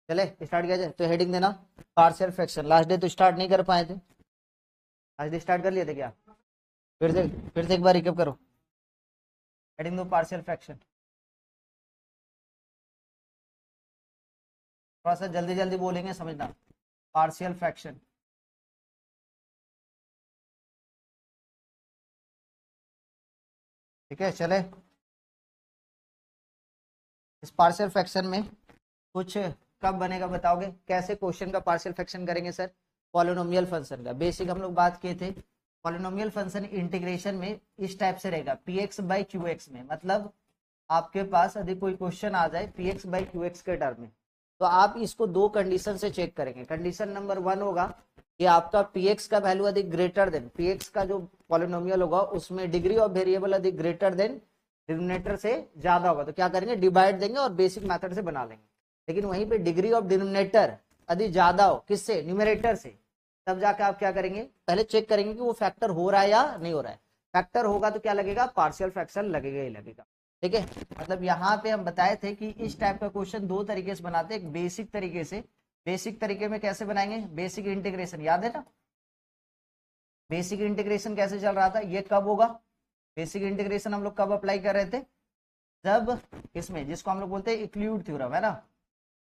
चले स्टार्ट किया जाए। तो हेडिंग देना पार्शियल फ्रैक्शन। लास्ट डे तो स्टार्ट नहीं कर पाए थे, आज डे स्टार्ट कर लिए थे क्या? फिर से एक बार रिकैप करो। हेडिंग दो पार्शियल फ्रैक्शन। थोड़ा सा जल्दी जल्दी बोलेंगे, समझना। Partial fraction. ठीक है चले। इस पार्शियल फ्रैक्शन में कुछ कब बनेगा बताओगे? कैसे क्वेश्चन का पार्शियल फ्रैक्शन करेंगे सर? पॉलिनोमियल फंक्शन का बेसिक हम लोग बात किए थे। पॉलिनोमियल फंक्शन इंटीग्रेशन में इस टाइप से रहेगा, P x by Q x में। मतलब आपके पास यदि कोई क्वेश्चन आ जाए P x by Q x के टर्म में, तो आप इसको दो कंडीशन से चेक करेंगे। कंडीशन नंबर 1 होगा कि आपका पी एक्स का वैल्यू यदि ग्रेटर देन पी एक्स का जो पॉलिनोमियल होगा उसमें डिग्री ऑफ वेरिएबल यदि ग्रेटर देन डिनोमिनेटर से ज्यादा होगा, तो क्या करेंगे? डिवाइड देंगे और बेसिक मेथड से बना लेंगे। लेकिन वहीं पे डिग्री ऑफ डिनोमिनेटर यदि ज्यादा हो, किससे? न्यूमरेटर से, तब जाके आप क्या करेंगे? पहले चेक करेंगे कि वो फैक्टर हो रहा है या नहीं हो रहा है। फैक्टर होगा तो क्या लगेगा? पार्शियल फ्रैक्शन लगेगा ही लगेगा। ठीक है, मतलब यहाँ पे हम बताए थे कि इस टाइप का क्वेश्चन दो तरीके से बनाते हैं। एक बेसिक तरीके से, बेसिक तरीके में कैसे बनाएंगे? बेसिक इंटीग्रेशन याद है ना? बेसिक इंटीग्रेशन कैसे चल रहा था? ये कब होगा? बेसिक इंटीग्रेशन हम लोग कब अप्लाई कर रहे थे? जब इसमें, जिसको हम लोग बोलते हैं इक्लूड थ्योरम, है ना?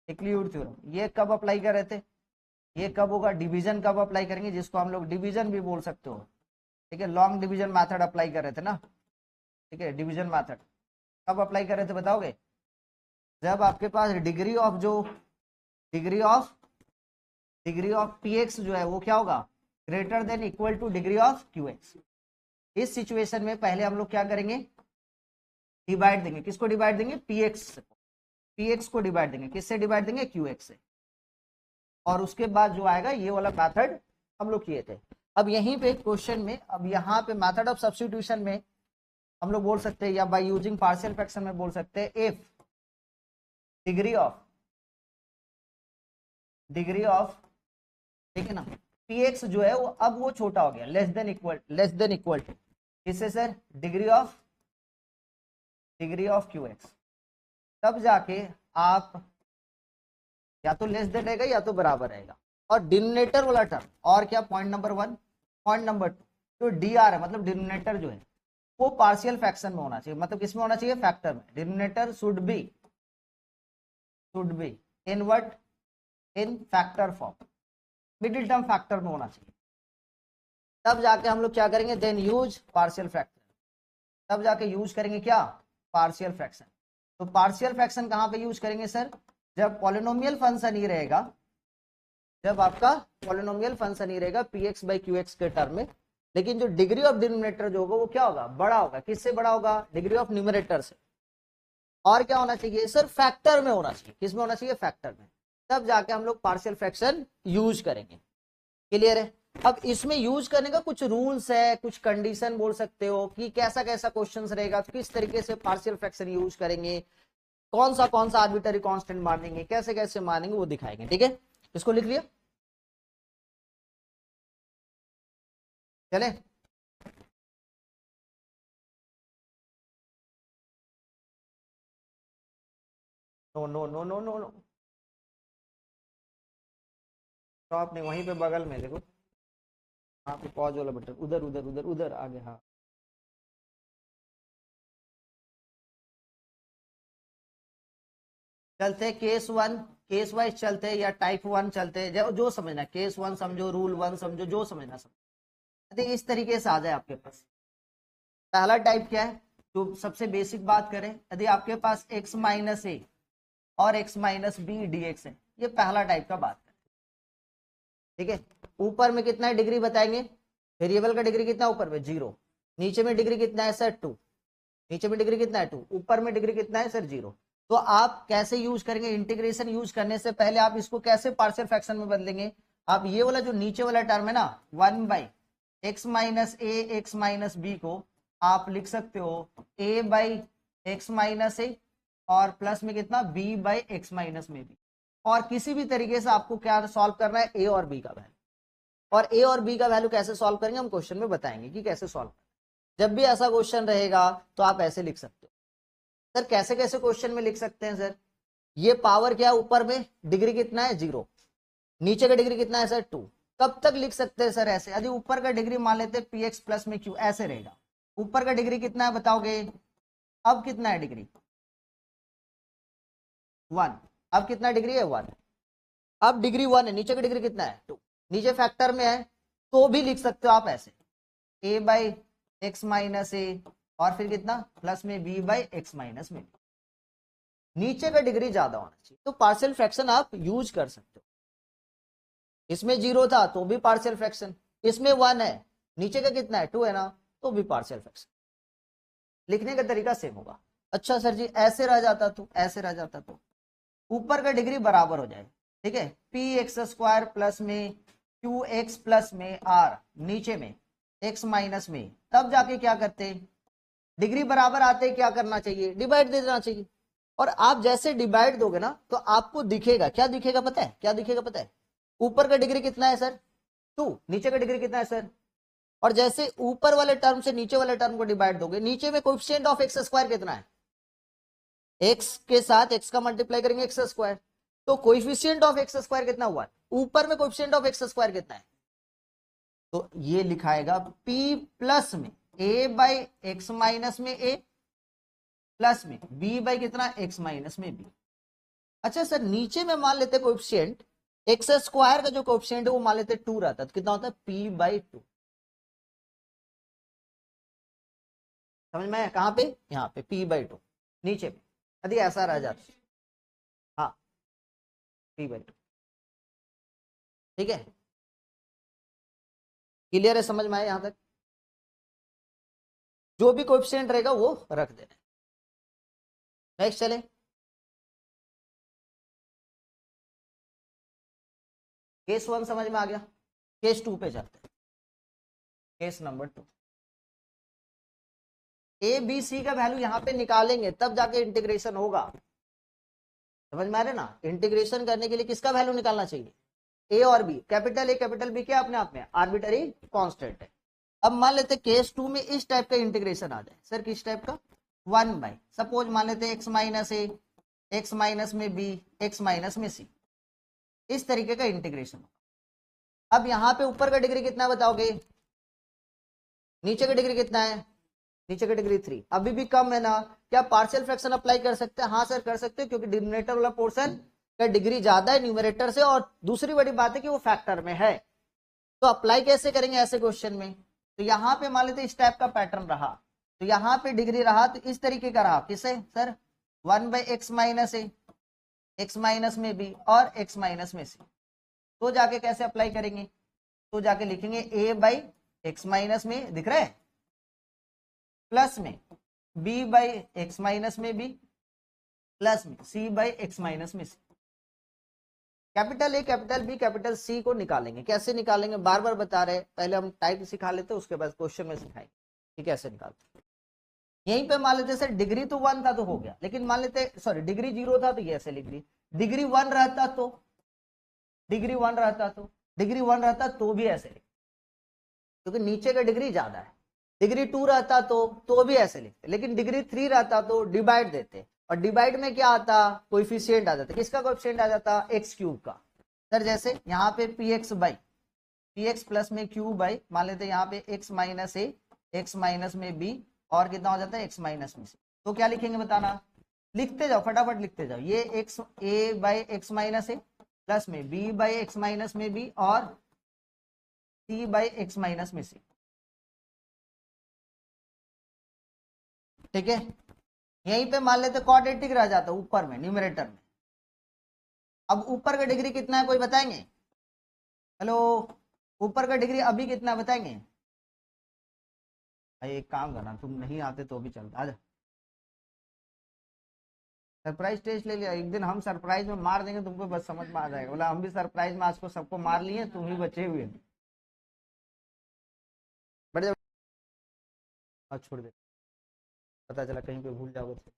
इक्लूड थ्योरम, ये कब अप्लाई कर रहे थे? ये कब होगा? डिवीजन कब अप्लाई करेंगे, जिसको हम लोग डिवीजन भी बोल सकते हो। ठीक है, लॉन्ग डिवीजन मेथड अप्लाई कर रहे थे ना। ठीक है, डिवीजन मेथड कब अप्लाई कर रहे थे बताओगे? जब आपके पास डिग्री ऑफ जो डिग्री ऑफ पी एक्स जो है वो क्या होगा? Greater than equal two degree of Q x. इस सिचुएशन में पहले हम लोग क्या करेंगे? डिवाइड देंगे। किसको डिवाइड देंगे? पी एक्स को डिवाइड देंगे। किससे डिवाइड देंगे? क्यू एक्स से। और उसके बाद जो आएगा ये वाला मेथड हम लोग किए थे। अब यहीं पे क्वेश्चन में, अब यहाँ पे मेथड ऑफ सब्स्टिट्यूशन में हम लोग बोल सकते हैं, या बाय यूजिंग पार्शियल फ्रैक्शन में बोल सकते हैं, इफ डिग्री ऑफ ठीक है ना, पी एक्स जो है वो अब वो छोटा हो गया, लेस देन इक्वल टू किससे sir? Degree of Q x. तब जाके आप या तो लेस देन रहेगा या तो बराबर रहेगा। और डिनोमिनेटर वाला टर्म, और क्या? Point number 1। पॉइंट नंबर 2, जो डी आर है मतलब डिनोमिनेटर जो है वो पार्शियल फ्रैक्शन में होना चाहिए। मतलब किसमें होना चाहिए? फैक्टर में। Denominator should be in what? In factor form, middle term factor में होना चाहिए। तब जाके हम लोग क्या करेंगे? Then use partial fraction. तब जाके यूज करेंगे क्या? Partial fraction. तो पार्शियल फ्रैक्शन कहां पे यूज करेंगे सर? जब पॉलिनोमियल फंक्शन ही रहेगा, जब आपका पॉलिनोमियल फंक्शन ही रहेगा P x by Q x के टर्म में। लेकिन जो डिग्री ऑफ डिनोमिनेटर जो होगा वो क्या होगा? बड़ा होगा। किससे बड़ा होगा? डिग्री ऑफ न्यूमरेटर से। और क्या होना चाहिए सर? फैक्टर में होना चाहिए। किस में होना चाहिए? फैक्टर में। तब जाके हम लोग पार्शियल फ्रैक्शन यूज करेंगे। क्लियर है? अब इसमें यूज करने का कुछ रूल्स है, कुछ कंडीशन बोल सकते हो कि कैसा कैसा क्वेश्चन रहेगा, किस तरीके से पार्शियल फ्रैक्शन यूज करेंगे, कौन सा आर्बिट्ररी कांस्टेंट मानेंगे, कैसे कैसे मानेंगे, वो दिखाएंगे। ठीक है, इसको लिख लिया। चले, no no no no no no, stop नहीं, वहीं पे बगल में देखो, वहां पे पॉज वाला बटन, उधर उधर उधर उधर आगे। हाँ, चलते केस वाइज चलते, या टाइप 1 चलते, जो समझना। केस 1 समझो, रूल 1 समझो, जो समझना समझो। इस तरीके से आ जाए आपके पास। पहला टाइप क्या है? तो सबसे बेसिक बात करें, यदि आपके पास x माइनस ए और x minus b d x है, ये पहला टाइप का बात है। ठीक है, ऊपर में कितना है डिग्री बताएंगे? वेरिएबल का डिग्री कितना? ऊपर में 0। नीचे में डिग्री कितना है सर? 2। नीचे में डिग्री कितना है? 2। ऊपर में डिग्री कितना है सर? 0। तो आप कैसे यूज करेंगे? इंटीग्रेशन यूज करने से पहले आप इसको कैसे पार्शियल फ्रैक्शन में बदलेंगे? आप ये वाला जो नीचे वाला टर्म है ना, 1 by x minus a x minus b को आप लिख सकते हो a by x minus a, और प्लस में कितना? b बाई एक्स माइनस में बी। और किसी भी तरीके से आपको क्या सॉल्व करना है? a और b का वैल्यू। और a और b का वैल्यू कैसे सॉल्व करेंगे हम क्वेश्चन में बताएंगे कि कैसे सॉल्व करें। जब भी ऐसा क्वेश्चन रहेगा तो आप ऐसे लिख सकते हो। सर कैसे कैसे क्वेश्चन में लिख सकते हैं सर? ये पावर क्या है ऊपर में, डिग्री कितना है 0, नीचे का डिग्री कितना है सर 2। कब तक लिख सकते हैं सर ऐसे, यदि ऊपर का डिग्री मान लेते हैं px प्लस में q, ऐसे रहेगा। ऊपर का डिग्री कितना है बताओगे, अब कितना है डिग्री 1, अब कितना डिग्री है 1, अब डिग्री 1 है, नीचे का डिग्री कितना है 2, नीचे फैक्टर में है, तो भी लिख सकते हो आप ऐसे a by x minus a, और फिर कितना प्लस में b बाई एक्स माइनस में, नीचे का डिग्री ज्यादा होना चाहिए। तो पार्शियल फ्रैक्शन आप यूज कर सकते हो, इसमें 0 था तो भी पार्शियल फ्रैक्शन, इसमें 1 है, नीचे का कितना है 2 है ना, तो भी पार्शियल फ्रैक्शन। लिखने का तरीका सेम होगा। अच्छा सर जी ऐसे रह जाता तो, ऐसे रह जाता तो ऊपर का डिग्री बराबर हो जाए, ठीक है, पी एक्स स्क्वायर प्लस में क्यू एक्स प्लस में आर, नीचे में एक्स माइनस में, तब जाके क्या करते, डिग्री बराबर आते क्या करना चाहिए, डिवाइड दे देना चाहिए। और आप जैसे डिवाइड दोगे ना तो आपको दिखेगा, क्या दिखेगा पता है, क्या दिखेगा पता है, ऊपर का डिग्री कितना है सर 2, नीचे का डिग्री कितना है सर, और जैसे ऊपर वाले टर्म से नीचे वाले टर्म को डिवाइड दोगे, नीचे में कोएफिशिएंट ऑफ एक्स स्क्वायर कितना है, एक्स के साथ एक्स का मल्टीप्लाई करेंगे एक्स स्क्वायर, तो कोएफिशिएंट ऑफ एक्स स्क्वायर कितना हुआ, ऊपर में कोएफिशिएंट ऑफ एक्स स्क्वायर कितना है, तो ये लिखाएगा p प्लस में a बाई एक्स माइनस में a प्लस में b बाई कितना x माइनस में b। अच्छा सर नीचे में मान लेते कोएफिशिएंट एक्स स्क्वायर का जो कोएफिशिएंट है वो मान लेते 2 रहता है, तो कितना होता है p बाई 2, समझ में, कहां पे, यहाँ पे p बाई 2 नीचे में, यदि ऐसा रह जाता, हाँ p बाई 2, ठीक है, क्लियर है, समझ में आया यहां तक, जो भी कोएफिशिएंट रहेगा वो रख देना। नेक्स्ट चले, केस 1 समझ में आ गया, केस 2 पे चलते हैं, case number 2। A b c का वैल्यू यहाँ पे निकालेंगे तब जाके इंटीग्रेशन होगा, समझ में आ रहे ना, इंटीग्रेशन करने के लिए किसका वैल्यू निकालना चाहिए, ए और b, capital A capital B क्या अपने आप में आर्बिटरी कांस्टेंट है। अब मान लेते केस 2 में इस टाइप का इंटीग्रेशन आ जाए, सर किस टाइप का, 1 बाई सपोज मान लेते x minus a, x minus में बी, एक्स माइनस में सी, इस तरीके का इंटीग्रेशन। अब यहाँ पे ऊपर का डिग्री कितना बताओगे, नीचे का डिग्री कितना है, नीचे का डिग्री 3, अभी भी कम है ना, क्या पार्शियल फ्रैक्शन अप्लाई कर सकते हैं, हाँ सर कर सकते हैं, क्योंकि डिनोमिनेटर वाला पोर्शन का डिग्री ज्यादा है न्यूमरेटर से, और दूसरी बड़ी बात है कि वो फैक्टर में है। तो अप्लाई कैसे करेंगे ऐसे क्वेश्चन में, तो यहाँ पे मान लेते इस टाइप का पैटर्न रहा, तो यहाँ पे डिग्री रहा तो इस तरीके का रहा, किसे sir 1 by x minus a, x minus में बी और एक्स माइनस में सी, तो जाके कैसे अप्लाई करेंगे, तो जाके लिखेंगे ए बाई एक्स माइनस में, दिख रहा है, प्लस में b बाई एक्स माइनस में b प्लस में c बाई एक्स माइनस में c, capital A capital B capital C को निकालेंगे, कैसे निकालेंगे बार बार बता रहे, पहले हम टाइप सिखा लेते उसके बाद क्वेश्चन में सिखाएंगे कि कैसे निकालते। यहीं पे मान लेते सर डिग्री तो 1 था तो हो गया, लेकिन मान लेते सॉरी डिग्री 0 था तो ये ऐसे लिख ली, डिग्री 1 रहता तो, डिग्री 1 रहता तो, डिग्री 1 रहता तो भी ऐसे लिख, क्योंकि नीचे का डिग्री ज्यादा है, डिग्री 2 रहता तो भी ऐसे लिखते, लेकिन डिग्री 3 रहता तो डिवाइड देते, और डिवाइड में क्या आता, कोएफिशिएंट आ जाता, किसका कोएफिशिएंट आ जाता, एक्स क्यूब का। सर जैसे यहाँ पे P x by P x plus में क्यू बाई, मान लेते यहाँ पे x minus a, x minus में बी, और कितना हो जाता है एक्स माइनस में सी, तो क्या लिखेंगे बताना, लिखते जाओ फटाफट लिखते जाओ, ये x A by x minus A plus में बी बाई एक्स माइनस में बी और सी बाई एक्स माइनस में सी, ठीक है। यहीं पे मान लेते क्वाड्रेटिक रह जाता ऊपर में न्यूमरेटर में। अब ऊपर का डिग्री कितना है कोई बताएंगे, हेलो, ऊपर का डिग्री अभी कितना है बताएंगे, एक काम करना तुम नहीं आते तो भी चलता, आजा सरप्राइज टेस्ट ले लिया, एक दिन हम सरप्राइज में मार देंगे तुमको, बस समझ में आ जाएगा, बोला हम भी सरप्राइज में आज को सबको मार लिए, तुम ही बचे हुए बड़े, छोड़ दे, पता चला कहीं पे भूल जाओगे तो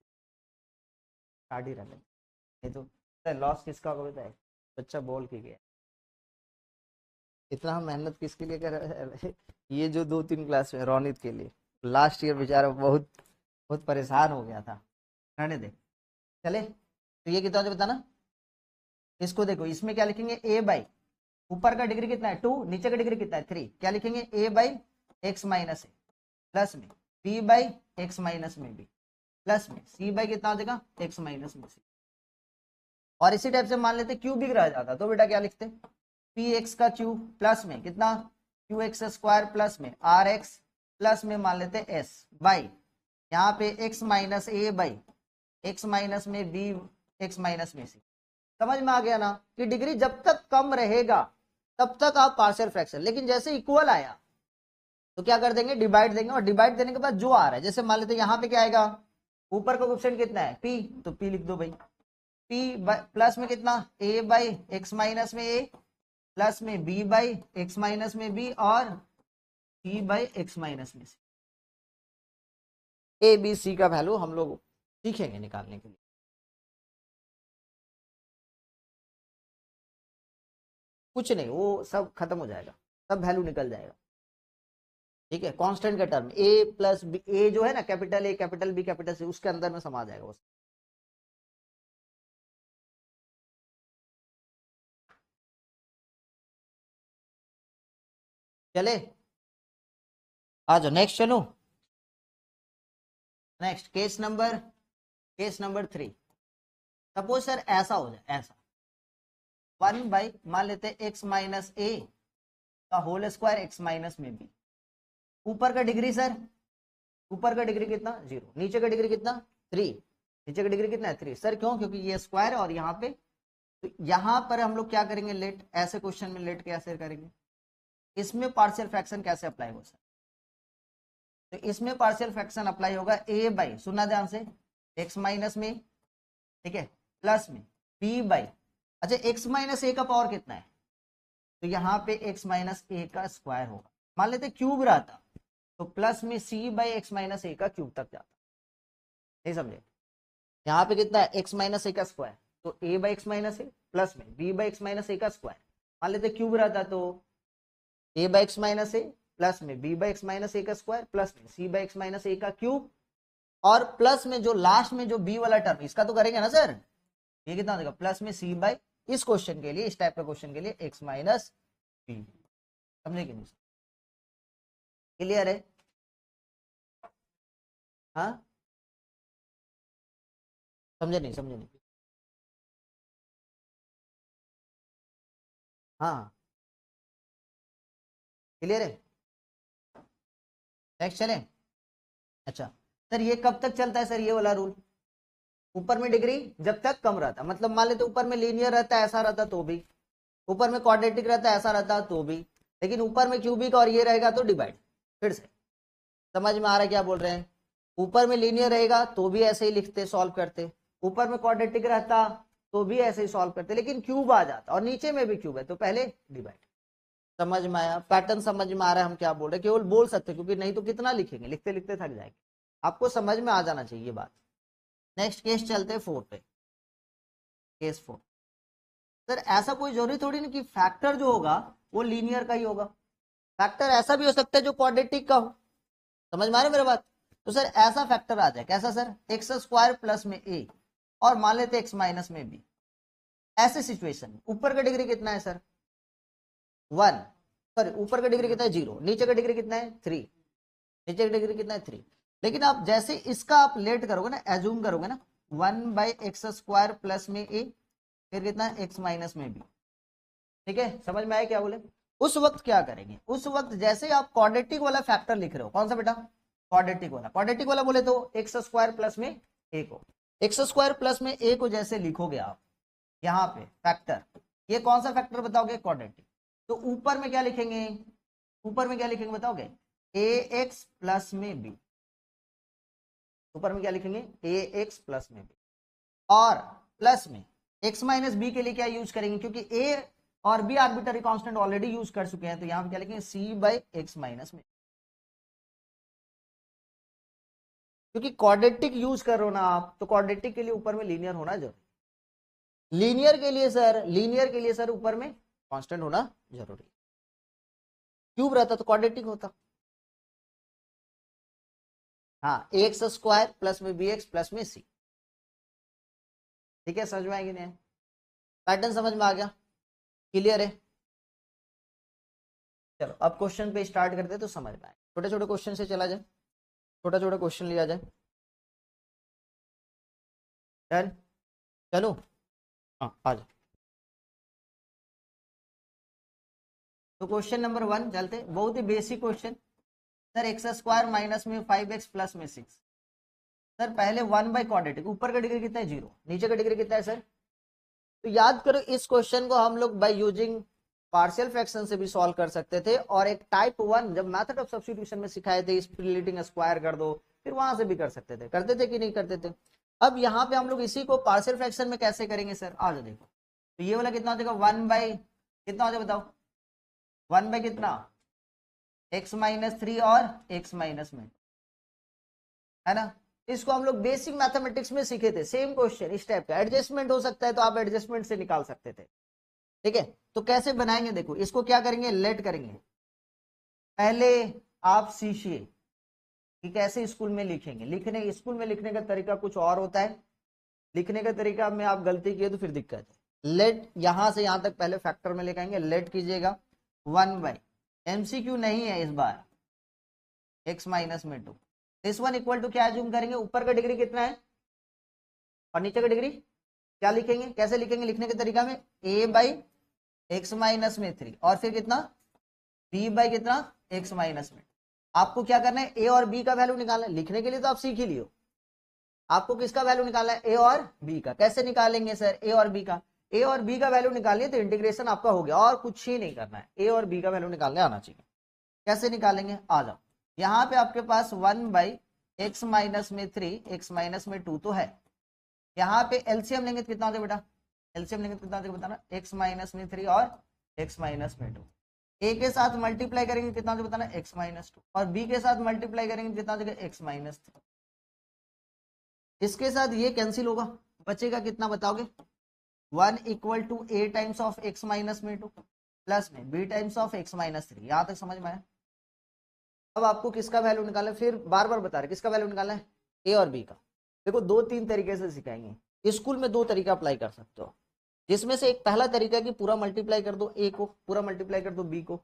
काट ही रहता, नहीं तो लॉस किसका होगा बताए, बच्चा बोल के गया, इतना हम मेहनत किसके लिए कर रहे हैं, ये जो 2-3 क्लास में रोनित के लिए, लास्ट ईयर बेचारा बहुत बहुत परेशान हो गया था, रहने दे, चले तो ये कितना हो जाए बताना। इसको देखो, इसमें क्या लिखेंगे, ए बाई, ऊपर का डिग्री कितना है 2, नीचे का डिग्री कितना है 3, क्या लिखेंगे A by x minus A plus में बी बाई एक्स माइनस में बी प्लस में सी बाई कितना हो जाएगा एक्स माइनस में सी। और इसी टाइप से मान लेते क्यूबिक रह जाता तो बेटा क्या लिखते, पी एक्स का क्यूब प्लस में कितना क्यू एक्स स्क्वायर प्लस में आर एक्स प्लस में मान लेते एस बाई यहाँ पे x minus A by x minus में बी एक्स माइनस में सी। समझ में आ गया ना कि डिग्री जब तक कम रहेगा तब तक आप पार्शियल फ्रैक्शन, लेकिन जैसे इक्वल आया तो क्या कर देंगे, डिवाइड देंगे, और डिवाइड देने के बाद जो आ रहा है, जैसे मान लेते यहाँ पे क्या आएगा, ऊपर का कोएफिशिएंट कितना है p, तो p लिख दो भाई, p प्लस में कितना a बाई एक्स माइनस में a प्लस में b बाई एक्स माइनस में b और c बाई एक्स माइनस में c। a b c का वैल्यू हम लोग सीखेंगे निकालने के लिए। कुछ नहीं, वो सब खत्म हो जाएगा, सब वैल्यू निकल जाएगा, ठीक है। कांस्टेंट के term a plus b, a जो है ना capital A capital B capital C, उसके अंदर में समा जाएगा वो। चले आ जाओ नेक्स्ट, चलो next case number 3। Suppose sir ऐसा हो जाए, ऐसा 1 बाई मान लेते एक्स माइनस ए का होल स्क्वायर एक्स माइनस में बी। ऊपर का डिग्री सर, ऊपर का डिग्री कितना 0, नीचे का डिग्री कितना 3, नीचे का डिग्री कितना है 3 सर, क्यों, क्योंकि ये स्क्वायर है और यहाँ पे, तो यहाँ पर हम लोग क्या करेंगे, लेट, ऐसे क्वेश्चन में लेट कैसे करेंगे, इसमें पार्शियल फ्रैक्शन कैसे अप्लाई हो सर, तो इसमें पार्शियल फ्रैक्शन अप्लाई होगा ए बाई, सुनना ध्यान से, एक्स माइनस में, ठीक है, प्लस में बी बाई, अच्छा एक्स माइनस ए का पावर कितना है, तो यहाँ पे एक्स माइनस ए का स्क्वायर होगा, मान लेते क्यूब रहता तो प्लस में C by x minus A का क्यूब तक जाता, नहीं समझे, यहाँ पे कितना है एक्स माइनस ए का स्क्वायर, तो A by x minus A plus में B by x minus A का स्क्वायर, मान लेते क्यूब रहता तो A by x minus A plus में B by x minus A का स्क्वायर प्लस में C by x minus A का क्यूब, और प्लस में जो लास्ट में जो बी वाला टर्म, इसका तो करेंगे ना सर, ये कितना हो जाएगा प्लस में सी बाई, इस क्वेश्चन के लिए, इस टाइप का क्वेश्चन के लिए एक्स माइनस बी। समझे कि नहीं, क्लियर है, हाँ समझे नहीं, समझे नहीं, हाँ क्लियर है, नेक्स्ट चले। अच्छा सर ये कब तक चलता है सर ये वाला रूल, ऊपर में डिग्री जब तक कम रहता, मतलब मान लेते ऊपर में लीनियर रहता है ऐसा रहता तो भी, ऊपर में क्वाड्रेटिक रहता है ऐसा रहता तो भी, लेकिन ऊपर में क्यूबिक और ये रहेगा तो डिवाइड। फिर से समझ में आ रहा है क्या बोल रहे हैं, ऊपर में लीनियर रहेगा तो भी ऐसे ही लिखते सॉल्व करते, ऊपर में क्वाड्रेटिक रहता तो भी ऐसे ही सॉल्व करते, लेकिन क्यूब आ जाता और नीचे में भी क्यूब है तो पहले डिवाइड। समझ में आया, पैटर्न समझ में आ रहा है हम क्या बोल रहे हैं, केवल बोल सकते क्योंकि नहीं तो कितना लिखेंगे, लिखते लिखते थक जाएंगे, आपको समझ में आ जाना चाहिए बात। नेक्स्ट केस चलते हैं 4 पे, केस 4। सर ऐसा कोई जरूरी थोड़ी नहीं कि फैक्टर जो होगा वो लीनियर का ही होगा, फैक्टर ऐसा भी हो सकता है जो क्वाड्रेटिक का हो, समझ में आ रही है मेरी बात, तो सर ऐसा फैक्टर आ जाए, कैसा सर, एक्स स्क्वायर प्लस में ए और मान लेते एक्स माइनस में बी, ऐसे सिचुएशन ऊपर का डिग्री कितना है सर 1, सॉरी ऊपर का डिग्री कितना है 0, नीचे का डिग्री कितना है 3, नीचे का डिग्री कितना है 3, लेकिन आप जैसे इसका आप लेट करोगे ना, एज्यूम करोगे ना 1 बाई एक्स स्क्वायर प्लस में ए, फिर कितना है एक्स माइनस में बी, ठीक है, समझ में आया क्या बोले, उस वक्त क्या करेंगे, उस वक्त जैसे आप क्वाड्रेटिक वाला फैक्टर लिख रहे हो, कौन सा बेटा क्वाड्रेटिक वाला, क्वाड्रेटिक वाला बोले तो एक्स स्क्वायर प्लस में ए को, एक्स स्क्वायर प्लस में ए को जैसे लिखोगे आप यहाँ पे फैक्टर, ये कौन सा फैक्टर बताओगे क्वाड्रेटिक, तो ऊपर में क्या लिखेंगे, ऊपर में क्या लिखेंगे बताओगे ए एक्स प्लस में बी, ऊपर में क्या लिखेंगे ए एक्स प्लस में बी, और प्लस में एक्स माइनस बी के लिए क्या यूज करेंगे, क्योंकि ए और b arbitrary constant already use कर चुके हैं, तो यहां पे क्या लिखेंगे सी बाई एक्स माइनस में, क्योंकि क्वाड्रेटिक यूज कर रहे हो ना आप, तो क्वाड्रेटिक के लिए ऊपर में लीनियर होना जरूरी, लीनियर के लिए सर, लीनियर के लिए सर ऊपर में कांस्टेंट होना जरूरी, क्यूब रहता तो क्वाड्रेटिक होता, हाँ एक्स स्क्वायर प्लस में बी एक्स प्लस में सी, ठीक है, समझ में आएगी नहीं? पैटर्न समझ में आ गया? क्लियर है? चलो अब क्वेश्चन पे स्टार्ट करते हैं तो समझ में आए। छोटे छोटे क्वेश्चन से चला जाए, छोटा छोटा क्वेश्चन लिया जाए। डन? चलो हाँ आ जाओ। तो क्वेश्चन नंबर 1 चलते, बहुत ही basic question. Sir X square minus में 5x प्लस में 6। सर पहले 1 बाई क्वाड्रेटिक, ऊपर का डिग्री कितना है 0, नीचे का डिग्री कितना है सर? तो याद करो इस क्वेश्चन को हम लोग बाय यूजिंग पार्शियल फ्रैक्शन से भी सॉल्व कर सकते थे, और एक टाइप 1 जब मेथड ऑफ सब्स्टिट्यूशन में सिखाए थे स्प्लिटिंग स्क्वायर कर दो, फिर वहां से भी कर सकते थे। करते थे कि नहीं करते थे? अब यहाँ पे हम लोग इसी को पार्शियल फ्रैक्शन में कैसे करेंगे सर? आ जाओ देखो। तो ये वाला कितना हो जाएगा 1 बाई कितना हो जाएगा बताओ? 1 बाई कितना? x माइनस 3 और x माइनस में, है ना? इसको हम लोग बेसिक मैथमेटिक्स में सीखे थे, सेम क्वेश्चन इस टाइप का। एडजस्टमेंट हो सकता है तो आप एडजस्टमेंट से निकाल सकते थे। ठीक है, तो कैसे बनाएंगे देखो, इसको क्या करेंगे, लेट करेंगे। पहले आप सीखिए कि कैसे स्कूल में लिखेंगे। लिखने स्कूल में लिखने का तरीका कुछ और होता है, लिखने का तरीका में आप गलती किए तो फिर दिक्कत है। लेट यहां से यहां तक पहले फैक्टर में लेके आएंगे, लेट कीजिएगा 1 बाई, एमसीक्यू नहीं है इस बार, x माइनस में 2। दिस वन इक्वल टू क्या एज्यूम करेंगे, ऊपर का डिग्री कितना है और नीचे का डिग्री क्या लिखेंगे, कैसे लिखेंगे लिखने के तरीका में, a बाई एक्स माइनस में 3 और फिर कितना b बाई कितना x माइनस में। आपको क्या करना है, a और b का वैल्यू निकालना है। लिखने के लिए तो आप सीख ही लियो, आपको किसका वैल्यू निकालना है, a और b का। कैसे निकालेंगे सर a और b का? a और b का वैल्यू निकालिए तो इंटीग्रेशन आपका हो गया, और कुछ ही नहीं करना है, a और b का वैल्यू निकालने आना चाहिए। कैसे निकालेंगे, आ जाओ। यहाँ पे आपके पास 1 बाई एक्स माइनस में 3 एक्स माइनस में 2 तो है। यहाँ पे एलसीएम लेंगे तो कितना हो जाएगा बेटा, एलसीएम लेंगे तो कितना हो जाएगा बताना, एक्स माइनस में 3 और एक्स माइनस में 2। ए के साथ मल्टीप्लाई करेंगे कितना हो जाएगा बताना, एक्स माइनस 2, और बी के साथ मल्टीप्लाई करेंगे कितना हो जाएगा, एक्स माइनस 3। इसके साथ ये कैंसिल होगा, बचेगा कितना बताओगे, 1 equal to a times of x minus में 2 प्लस में b times of x minus 3। यहाँ तक समझ में आया? अब आपको किसका वैल्यू निकालना है, फिर बार बार बता रहे किसका वैल्यू निकालना है, ए और बी का। देखो 2-3 तरीके से सिखाएंगे स्कूल में, 2 तरीका अप्लाई कर सकते हो, जिसमें से एक पहला तरीका कि पूरा मल्टीप्लाई कर दो ए को, पूरा मल्टीप्लाई कर दो बी को।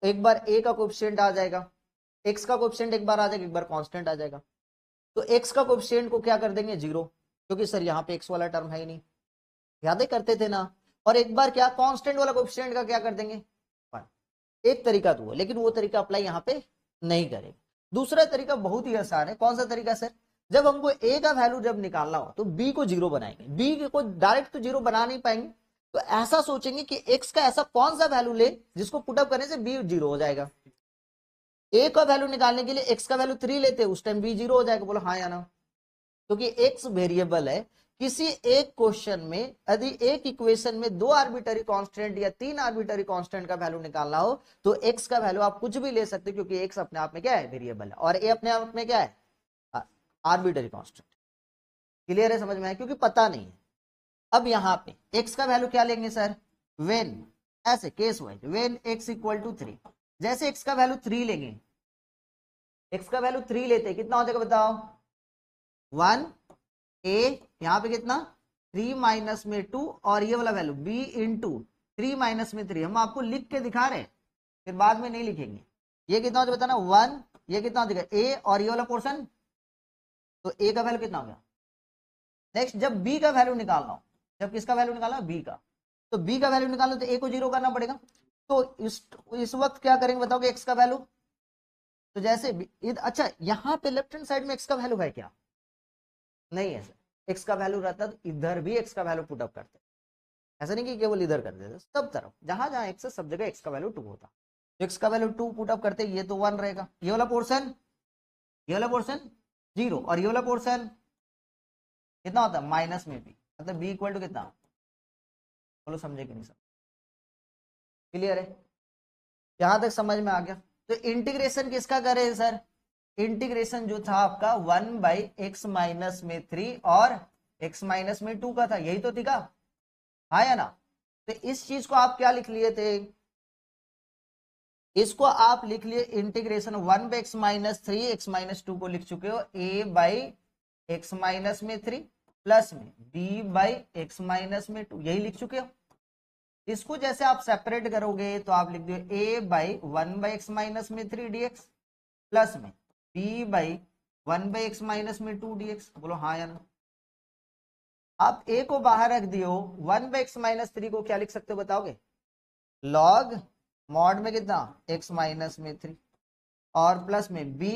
एक बार ए का कोएफिशिएंट आ जाएगा, एक्स का कोएफिशिएंट एक बार आ जाएगा, एक बार कांस्टेंट आ जाएगा। तो एक्स का कोएफिशिएंट को क्या कर देंगे 0, क्योंकि सर यहाँ पे एक्स वाला टर्म है ही नहीं, याद करते थे ना। और एक बार क्या कांस्टेंट वाला कोएफिशिएंट का क्या कर देंगे 1। एक तरीका तो वो, लेकिन वो तरीका अप्लाई यहाँ पे नहीं करेगा। दूसरा तरीका बहुत ही आसान है। कौन सा तरीका सर, जब हमको a का वैल्यू जब निकालना हो तो b को 0 बनाएंगे। b को डायरेक्ट तो 0 बना नहीं पाएंगे, तो ऐसा सोचेंगे कि x का ऐसा कौन सा वैल्यू ले जिसको पुटअप करने से b 0 हो जाएगा। a का वैल्यू निकालने के लिए x का वैल्यू 3 लेते, उस टाइम b 0 हो जाएगा। बोलो हाँ या ना? क्योंकि x वेरिएबल है। किसी एक क्वेश्चन में यदि एक इक्वेशन में 2 आर्बिटरी कांस्टेंट या 3 आर्बिटरी कांस्टेंट का वैल्यू निकालना हो तो x का वैल्यू आप कुछ भी ले सकते हो, क्योंकि x अपने आप में क्या है, वेरिएबल है, और a अपने आप में क्या है, आर्बिटरी कांस्टेंट। क्लियर है, समझ में आया? क्योंकि पता नहीं है। अब यहाँ पे x का वैल्यू क्या लेंगे सर, व्हेन, ऐसे case wise, when x equal to 3। जैसे x का वैल्यू 3 लेंगे, x का वैल्यू 3 लेते कितना हो जाएगा बताओ, 1 a, यहाँ पे कितना 3 माइनस में 2, और ये वाला वैल्यू b इंटू 3 माइनस में 3। हम आपको लिख के दिखा रहे हैं, फिर बाद में नहीं लिखेंगे। ये कितना हो जाएगा बताना 1, ये कितना हो जाएगा a, और ये वाला पोर्शन, तो a का वैल्यू कितना हो गया। नेक्स्ट जब b का वैल्यू निकालना हो, जब किसका वैल्यू निकालना b का, तो b का वैल्यू निकालना तो a को 0 करना पड़ेगा। तो इस वक्त क्या करेंगे बताओगे, x का वैल्यू, तो जैसे अच्छा यहाँ पे लेफ्ट हैंड साइड में x का वैल्यू है क्या, नहीं है सर। x का वैल्यू रहता तो इधर भी x का वैल्यू पुटअप करते, ऐसा नहीं कि केवल इधर कर देते, सब तरफ जहां जहां x है सब जगह x का वैल्यू 2 होता। तो x का वैल्यू 2 पुटअप करते, ये तो 1 रहेगा, ये वाला पोर्शन 0, और ये वाला पोर्शन कितना होता है माइनस में b, मतलब b इक्वल टू कितना, बोलो समझे कि नहीं सब? क्लियर है, यहां तक समझ में आ गया? तो इंटीग्रेशन किसका करे सर, इंटीग्रेशन जो था आपका 1 बाई एक्स माइनस में 3 और x माइनस में 2 का था, यही तो दिखा, हाँ या ना? तो इस चीज को आप क्या लिख लिए थे, इसको आप लिख लिए integration 1 by x minus 3 x minus 2 को लिख चुके हो a बाई एक्स माइनस में 3 प्लस में b बाई एक्स माइनस में 2, यही लिख चुके हो। इसको जैसे आप सेपरेट करोगे तो आप लिख दो a by 1 by x minus में 3 dx प्लस में b by 1 by x minus में 2 dx। बोलो हाँ या ना। आप a को बाहर रख दियो, 1 बाई एक्स माइनस 3 को क्या लिख सकते हो बताओगे? लॉग मॉड में कितना x माइनस में 3 और प्लस में b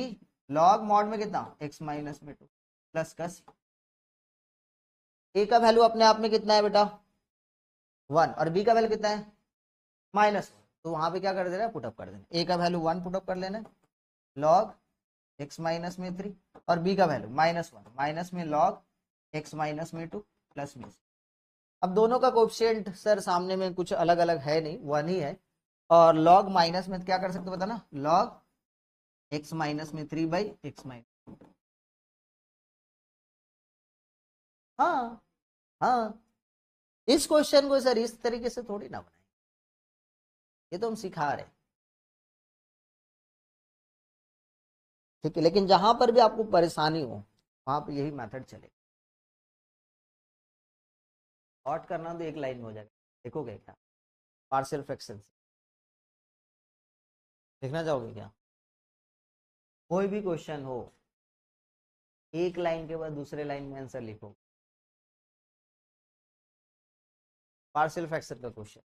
लॉग मॉड में कितना x माइनस में 2 प्लस का c। a का वैल्यू अपने आप में कितना है बेटा 1 और b का वैल्यू कितना है -1, तो वहां पे क्या कर देना पुटअप कर देना। a का वैल्यू 1 पुटअप कर लेना लॉग x माइनस में 3 और b का वैल्यू -1 माइनस में लॉग x माइनस में 2 प्लस में। अब दोनों का कोएफिशिएंट सर सामने में कुछ अलग अलग है नहीं, 1 ही है। और लॉग माइनस में क्या कर सकते हो बताना, लॉग x माइनस में 3 बाई एक्स माइनस। हाँ हाँ, इस क्वेश्चन को सर इस तरीके से थोड़ी ना बनाए, ये तो हम सिखा रहे हैं, ठीक है। लेकिन जहां पर भी आपको परेशानी हो वहां पे यही मेथड चलेगा। शॉर्ट करना तो एक लाइन में हो जाएगा, देखोगे क्या पार्शियल फ्रैक्शन से देखना चाहोगे क्या? कोई भी क्वेश्चन हो एक लाइन के बाद दूसरे लाइन में आंसर लिखो, पार्शियल फ्रैक्शन का क्वेश्चन।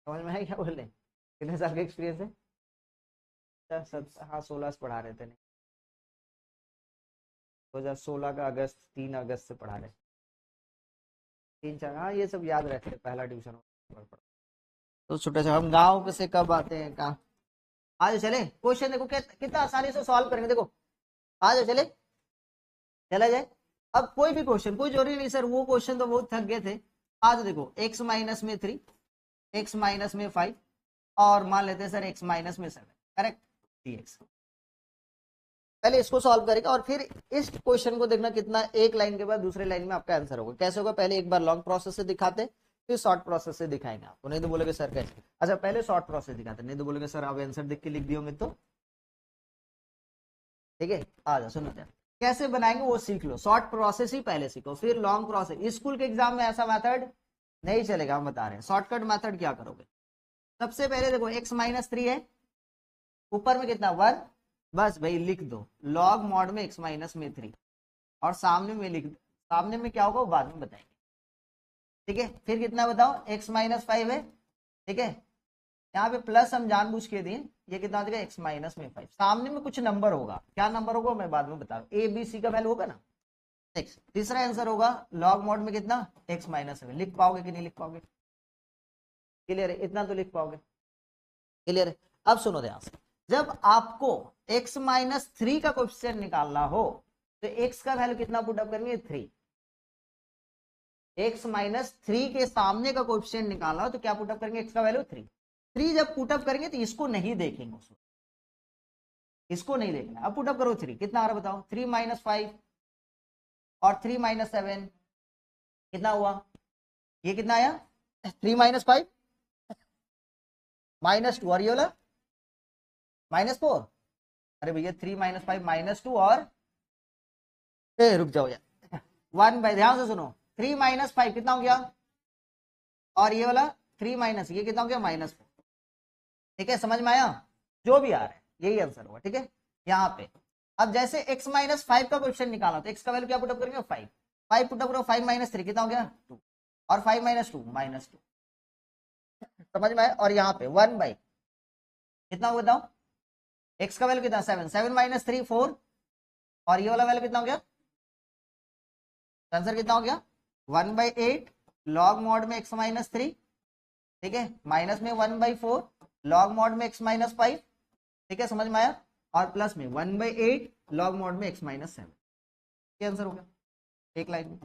समझ में है क्या बोल रहे? कितने साल का एक्सपीरियंस है? सब हाँ 16 से पढ़ा रहे थे, नहीं 2016 का अगस्त 3 अगस्त से पढ़ा रहे, 3-4, हाँ ये सब याद रखते हैं, पहला ट्यूशन तो छोटा सा। हम गाँव से कब आते हैं कहाँ, आज चले क्वेश्चन देखो कितना आसानी से सॉल्व करेंगे, देखो आज चले चला जाए। अब कोई भी क्वेश्चन, कोई जरूरी नहीं सर वो क्वेश्चन तो बहुत थक गए थे। आज देखो x माइनस में 3, x माइनस में 5 और मान लेते हैं सर x माइनस में 7, करेक्ट dx। पहले इसको सॉल्व करेगा और फिर इस क्वेश्चन को देखना कितना एक लाइन के बाद दूसरे लाइन में आपका आंसर होगा। कैसे होगा, पहले एक बार लॉन्ग प्रोसेस से दिखाते फिर शॉर्ट प्रोसेस से दिखाएंगे आपको, नहीं तो बोलोगे सर कैसे। अच्छा पहले शॉर्ट प्रोसेस दिखाते, नहीं तो बोलोगे सर आप आंसर देख के लिख दिए होंगे तो। ठीक है आ जाओ सुनो क्या कैसे बनाएंगे वो सीख लो, शॉर्ट प्रोसेस ही पहले सीखो फिर लॉन्ग प्रोसेस। स्कूल के एग्जाम में ऐसा मेथड नहीं चलेगा, हम बता रहे हैं। शॉर्टकट मेथड क्या करोगे, सबसे पहले देखो x माइनस 3 है, ऊपर में कितना 1, बस भाई लिख दो लॉग मॉड में x माइनस में 3 और सामने में लिख दो, सामने में क्या होगा वो बाद में बताएंगे। ठीक है फिर कितना बताओ x माइनस 5 है, ठीक है यहाँ पे प्लस हम जानबूझ के दिए, ये कितना हो जाएगा x माइनस में 5, सामने में कुछ नंबर होगा, क्या नंबर होगा मैं बाद में बता रहा हूँ, a b c का वैल्यू होगा ना x। तीसरा आंसर होगा लॉग मॉड में कितना x माइनस 7, लिख पाओगे कि नहीं लिख पाओगे? क्लियर है, इतना तो लिख पाओगे, क्लियर है। अब सुनो ध्यान से, जब आपको x माइनस 3 का कोएफिशिएंट निकालना हो तो x का वैल्यू कितना पुटअप करेंगे 3, x माइनस 3 के सामने का कोएफिशिएंट निकालना हो तो क्या पुटअप करेंगे x का वैल्यू 3 जब पुटअप करेंगे तो इसको नहीं देखेंगे, इसको नहीं देखना। अब पुटअप करो 3 कितना आ रहा बताओ, 3 माइनस 5 और 3 माइनस 7 कितना हुआ, ये कितना आया 3 माइनस 5 माइनस 2 और ये वाला -4। अरे भैया 3 माइनस 5 -2 और रुक जाओ यार 1 बाई, ध्यान से सुनो 3 माइनस 5 कितना हो गया और ये वाला 3 माइनस ये कितना हो गया -4। ठीक है समझ में आया, जो भी आ रहा है यही आंसर होगा। ठीक है यहाँ पे अब जैसे x माइनस 5 का क्वेश्चन निकाला तो x का वैल्यू क्या पुटअप करेंगे 5, 5 पुटअप करो 5 माइनस 3 कितना हो गया 2 और 5 माइनस 2 -2, समझ में आया। और यहाँ पे 1 बाई कितना हो बताओ, x का वैल्यू कितना 7, 7 माइनस 3 4 और ये वाला वैल्यू कितना हो गया, आंसर कितना हो गया 1/8 लॉग मॉड में x माइनस 3, ठीक है माइनस में 1/4 लॉग मॉड में x माइनस 5, ठीक है समझ में आया, और प्लस में 1/8 लॉग मॉड में x माइनस 7, ये आंसर हो गया एक लाइन में।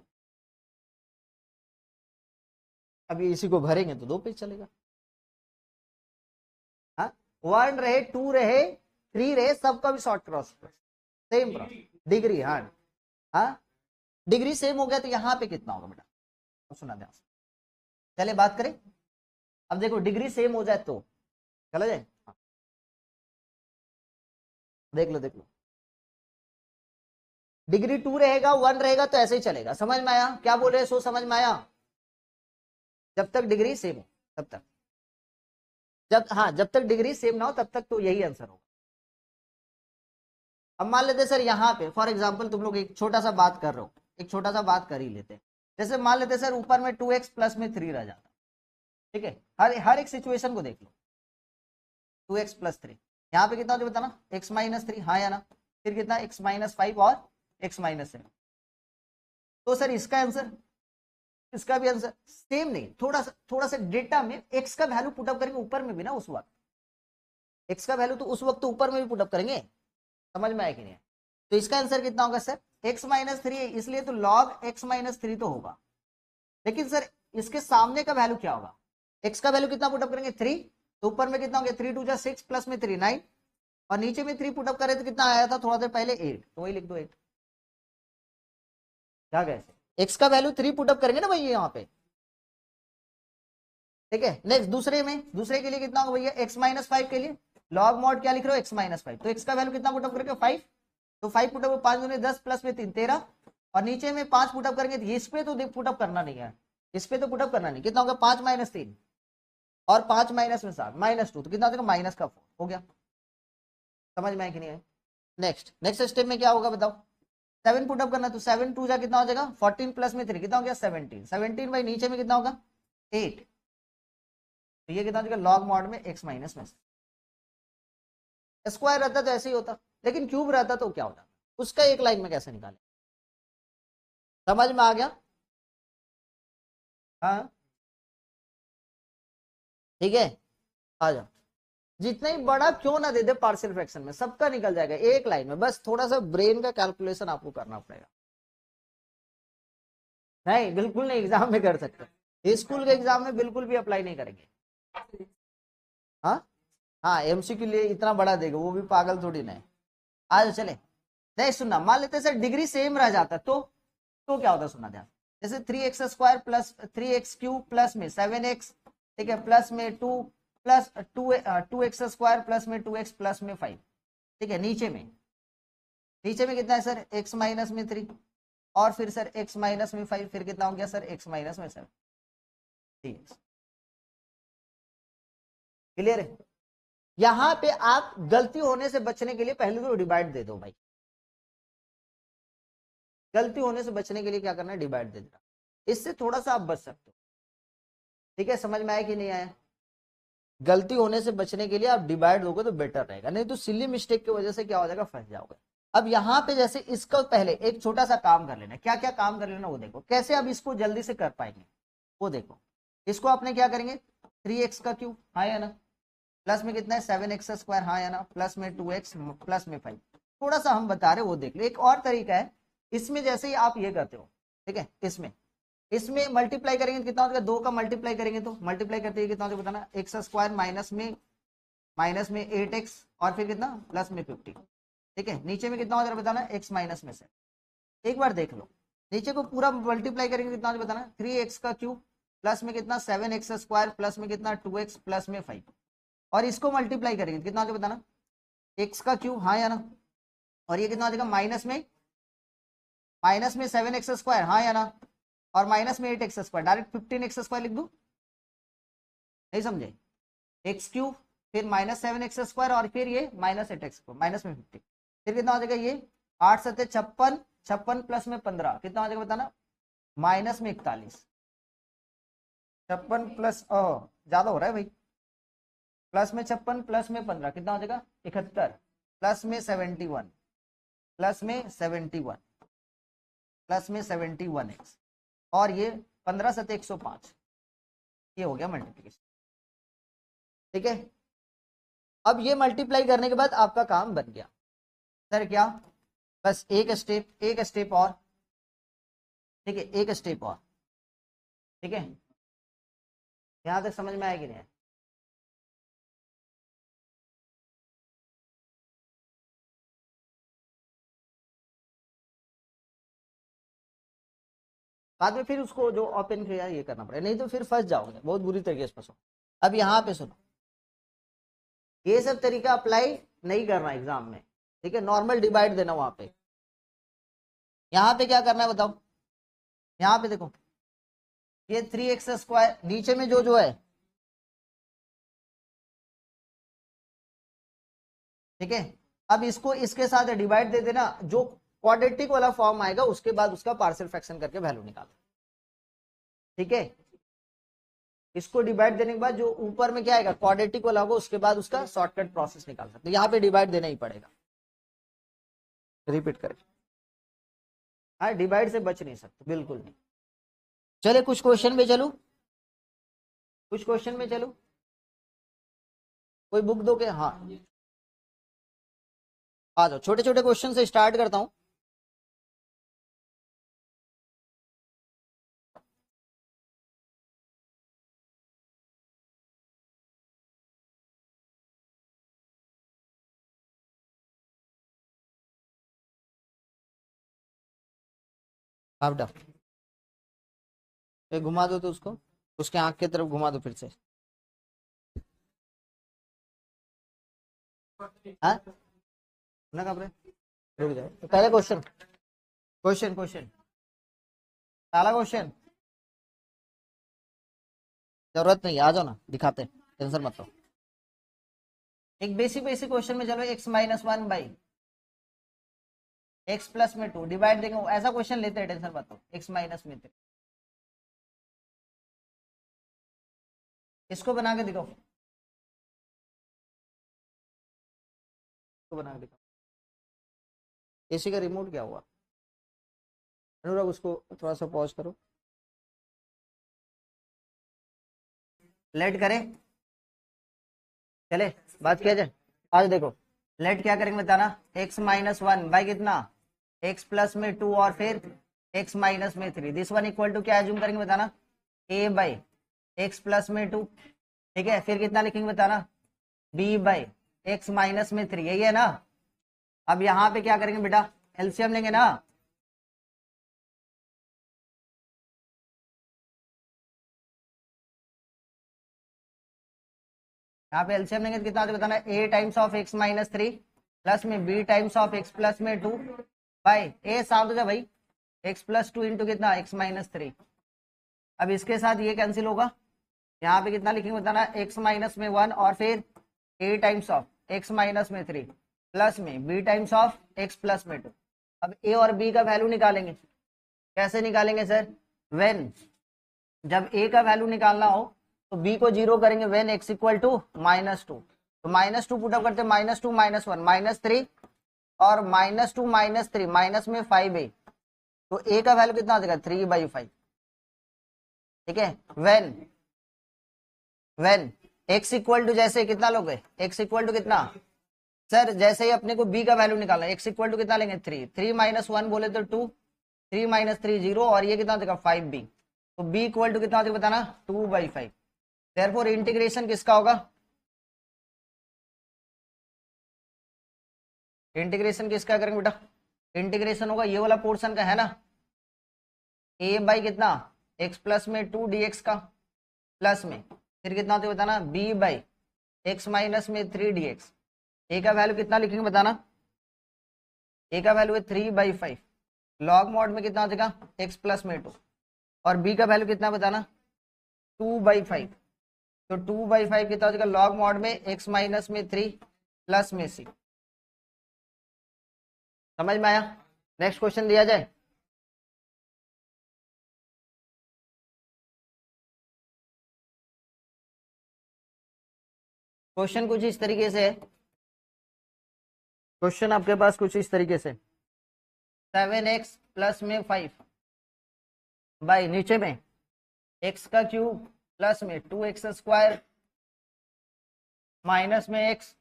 अभी इसी को भरेंगे तो 2 पेज चलेगा। हाँ 1 रहे 2 रहे 3 रहे सबका भी शॉर्ट क्रॉस सेम डिग्री, हाँ हाँ डिग्री सेम हो गया तो यहाँ पे कितना होगा बेटा, अब सुना ध्यान से, चले बात करें। अब देखो डिग्री सेम हो जाए तो चला जाए, हाँ। देख लो डिग्री 2 रहेगा 1 रहेगा तो ऐसे ही चलेगा। समझ में आया क्या बोल रहे हैं? सो समझ में आया? जब तक डिग्री सेम हो तब तक, जब तक डिग्री सेम ना हो तब तक तो यही आंसर होगा। अब मान लेते सर यहाँ पे फॉर एग्जाम्पल तुम लोग एक छोटा सा बात कर रहे हो, एक छोटा सा बात कर ही लेते हैं। जैसे मान लेते सर ऊपर में 2x प्लस में 3 रह जाता, ठीक है, हर एक सिचुएशन को देख लो। 2x प्लस 3 यहाँ पे कितना हो बताना, x माइनस 3, हाँ या ना, फिर कितना x माइनस 5 और x माइनस 7। तो सर इसका आंसर, इसका भी आंसर सेम नहीं, थोड़ा सा डेटा में x का वैल्यू पुटअप करेंगे ऊपर में भी ना, उस वक्त x का वैल्यू तो उस वक्त तो ऊपर में भी पुटअप करेंगे। समझ में आया कि नहीं? तो इसका आंसर कितना होगा सर, x माइनस 3 इसलिए तो log x माइनस 3 तो होगा। लेकिन सर इसके सामने का वैल्यू क्या होगा, x का वैल्यू कितना पुटअप करेंगे 3, तो ऊपर में कितना हो गया 3 2 6 प्लस में 3 9, और नीचे में 3 पुटअप करे तो कितना आया था थोड़ा देर पहले 8, तो वही लिख दो 8। क्या कैसे x का वैल्यू 3 पुटअप करेंगे ना भैया यहाँ पे, ठीक है। नेक्स्ट दूसरे के लिए कितना होगा भैया, x माइनस 5 के लिए लॉग मॉड क्या लिख रहे हो x माइनस 5, तो x का वैल्यू कितना पुटअप करेंगे 5, तो 5 पुटअप 5 दूनी 10 प्लस में 3 13, और नीचे में 5 पुटअप करेंगे तो इस पे तो पुटअप करना नहीं है, इस पे तो पुटअप करना नहीं, कितना होगा 5 माइनस 3 और 5 माइनस में 7 माइनस 2, तो कितना होगा माइनस का 4 हो गया। समझ में आया कि नहीं है? नेक्स्ट स्टेप में क्या होगा बताओ, 7 पुटअप करना, तो 7 2 जा कितना हो जाएगा 14 प्लस में 3 कितना हो गया 17, 17 भाई नीचे में कितना होगा 8, तो ये कितना हो जाएगा लॉग मॉड में x माइनस में। स्क्वायर रहता तो ऐसे ही होता, लेकिन क्यूब रहता तो क्या होता, उसका एक लाइन में कैसे निकाले? समझ में आ गया? हाँ ठीक है, आ जाओ। जितना ही बड़ा क्यों ना दे दे पार्शियल फ्रैक्शन में, सबका निकल जाएगा एक लाइन में, बस थोड़ा सा ब्रेन का कैलकुलेशन आपको करना पड़ेगा। नहीं बिल्कुल नहीं, एग्जाम में कर सकते, स्कूल के एग्जाम में बिल्कुल भी अप्लाई नहीं करेंगे। हाँ हाँ, एमसीक्यू लिए इतना बड़ा देगा, वो भी पागल थोड़ी ना है। आज चले नहीं सुनना, मान लेते सर डिग्री सेम रह जाता तो क्या होता सुनना ध्यान। जैसे 3x square plus 3x cube plus में 7x, ठीक है, प्लस में 2 प्लस 2x स्क्वायर प्लस में 2x प्लस में 5, ठीक है। नीचे में कितना है सर x माइनस में 3, और फिर सर x माइनस में 5, फिर कितना हो गया सर x माइनस में 7, ठीक है। क्लियर है? यहां पे आप गलती होने से बचने के लिए पहले तो डिवाइड दे दो भाई, गलती होने से बचने के लिए क्या करना है डिवाइड दे देना, इससे थोड़ा सा आप बच सकते हो। ठीक है, समझ में आया कि नहीं आया? गलती होने से बचने के लिए आप डिवाइड दोगे तो बेटर रहेगा, नहीं तो सिली मिस्टेक की वजह से क्या हो जाएगा फंस जाओगे। अब यहाँ पे जैसे इसका पहले एक छोटा सा काम कर लेना, क्या क्या काम कर लेना वो देखो, कैसे अब इसको जल्दी से कर पाएंगे वो देखो। इसको आपने क्या करेंगे 3x का क्यूब, हाँ या ना, प्लस में कितना है 7x स्क्वायर, हाँ या ना, प्लस में 2x प्लस में 5। थोड़ा सा हम बता रहे वो देख लो। एक और तरीका है इसमें, जैसे ही आप ये करते हो, ठीक है, इसमें मल्टीप्लाई करेंगे तो कितना हो जाएगा, 2 का मल्टीप्लाई करेंगे तो मल्टीप्लाई करते कितना हो जाएगा बताना, एक्स स्क्वायर माइनस में 8x और फिर कितना प्लस में 50, ठीक है। नीचे में कितना हो जाएगा बताना x माइनस में से, एक बार देख लो नीचे को पूरा मल्टीप्लाई करेंगे कितना हो जाएगा बताना 3x का क्यूब प्लस में कितना 7x स्क्वायर प्लस में कितना 2x प्लस में 5, और इसको मल्टीप्लाई करेंगे कितना हो जाएगा बताना x का क्यूब, हाँ या ना, और ये कितना हो जाएगा माइनस में 7x स्क्वायर, हाँ या ना, और माइनस में 8x square, direct 15x square लिख दूं, नहीं समझे, एक्स क्यूब फिर माइनस 7x स्क्वायर और फिर ये माइनस 8x माइनस में 50, फिर कितना हो जाएगा ये 8 7 56, 56 प्लस में 15 कितना हो जाएगा बताना माइनस में 41, 56 प्लस ज्यादा हो रहा है भाई, प्लस में 56 प्लस में 15 कितना हो जाएगा 71, प्लस में 71 प्लस में 71 प्लस में 71x, और ये 15 7 105, ये हो गया मल्टीप्लीकेशन, ठीक है। अब ये मल्टीप्लाई करने के बाद आपका काम बन गया सर, क्या बस एक स्टेप और, ठीक है, एक स्टेप और, ठीक है। यहां तक समझ में आया कि नहीं? बाद में फिर उसको जो ओपन किया ये करना पड़ेगा, नहीं तो फिर फंस जाओगे बहुत बुरी तरीके से फंसो। अब यहाँ पे सुनो, ये सब तरीका अप्लाई नहीं करना एग्जाम में, ठीक है, नॉर्मल डिवाइड देना वहां पे, यहाँ पे क्या करना है बताओ, यहाँ पे देखो ये 3x² नीचे में जो है, ठीक है। अब इसको इसके साथ डिवाइड दे देना, जो क्वाड्रेटिक वाला फॉर्म आएगा उसके बाद उसका पार्शियल फ्रैक्शन करके वैल्यू निकालो, ठीक है। इसको डिवाइड देने के बाद जो ऊपर में क्या आएगा क्वाड्रेटिक वाला होगा, उसके बाद उसका शॉर्टकट प्रोसेस निकाल सकते, यहाँ पे डिवाइड देना ही पड़ेगा, रिपीट करें। हाँ, डिवाइड से बच नहीं सकते, बिल्कुल नहीं। चले कुछ क्वेश्चन में चलू, कुछ क्वेश्चन में चलू, कोई बुक दोगे? हाँ आ जाओ, छोटे छोटे क्वेश्चन से स्टार्ट करता हूं। आप डा घुमा दो तो उसको, उसके आंख की तरफ घुमा दो फिर से। हाँ ना कब रुक जाए, तो पहले क्वेश्चन क्वेश्चन क्वेश्चन पहला क्वेश्चन, जरूरत नहीं, आ जाओ ना दिखाते, टेंशन मत लो। एक बेसिक बेसिक क्वेश्चन में चलो, x-1 बाई x प्लस में 2 डिवाइड देंगे, ऐसा क्वेश्चन लेते हैं, टेंशन मत लो। x माइनस में 3, इसको बना के दिखाओ, इसको बना के दिखाओ। एसी का रिमोट क्या हुआ? अनुराग उसको थोड़ा सा पॉज करो, लेट करें, चले बात किया जाए। आज देखो लेट क्या करेंगे बताना, x-1 बाई कितना, x प्लस में 2 और फिर x माइनस में 3, दिस वन इक्वल टू क्या एज्यूम करेंगे बताना, a बाई x प्लस में 2, ठीक है। फिर कितना लिखेंगे बताना, b बाई x माइनस में 3, यही है ना। अब यहाँ पे क्या करेंगे बेटा, एलसीएम लेंगे ना, यहाँ पे एलसीएम लेंगे तो कितना होता है बताना, a times of x minus 3 plus में b times of x plus में 2 बाई a साफ हो जाए भाई, x प्लस 2 इंटू कितना x माइनस 3। अब इसके साथ ये कैंसिल होगा, यहाँ पे कितना लिखेंगे बताना, x माइनस में 1 और फिर a times of x minus में 3 प्लस में b times of x plus में 2। अब a और b का वैल्यू निकालेंगे, कैसे निकालेंगे सर, व्हेन जब a का वैल्यू निकालना हो तो b को 0 करेंगे, व्हेन x इक्वल टू -2, तो -2 पुटअप करते, -2 -1 -3 और -2 -3 माइनस में 5a, तो a का वैल्यू कितना आ जाएगा 3/5, ठीक है। व्हेन x इक्वल टू, जैसे कितना लोगे, x इक्वल टू कितना सर, जैसे ही अपने को b का वैल्यू निकालना है, x इक्वल टू कितना लेंगे 3, 3 - 1 बोले तो 2, 3 - 3 0 और ये कितना देगा 5b, तो b इक्वल टू कितना देगा बताना 2/5। देयरफॉर इंटीग्रेशन किसका होगा, इंटीग्रेशन किसका करेंगे बेटा, इंटीग्रेशन होगा ये वाला पोर्शन का है ना, a बाई कितना x प्लस में 2 dx का, प्लस में फिर कितना होता है बताना b बाई x माइनस में 3 dx। a का वैल्यू कितना लिखेंगे बताना, a का वैल्यू है 3/5, लॉग मॉड में कितना हो जाएगा x प्लस में 2 और b का वैल्यू कितना बताना 2/5, तो 2/5 कितना हो जाएगा लॉग मॉड में x माइनस में 3 प्लस में c। समझ में आया? नेक्स्ट क्वेश्चन दिया जाए, क्वेश्चन कुछ इस तरीके से है, क्वेश्चन आपके पास कुछ इस तरीके से, 7x प्लस में 5 बाई नीचे में x का क्यूब प्लस में 2x² माइनस में x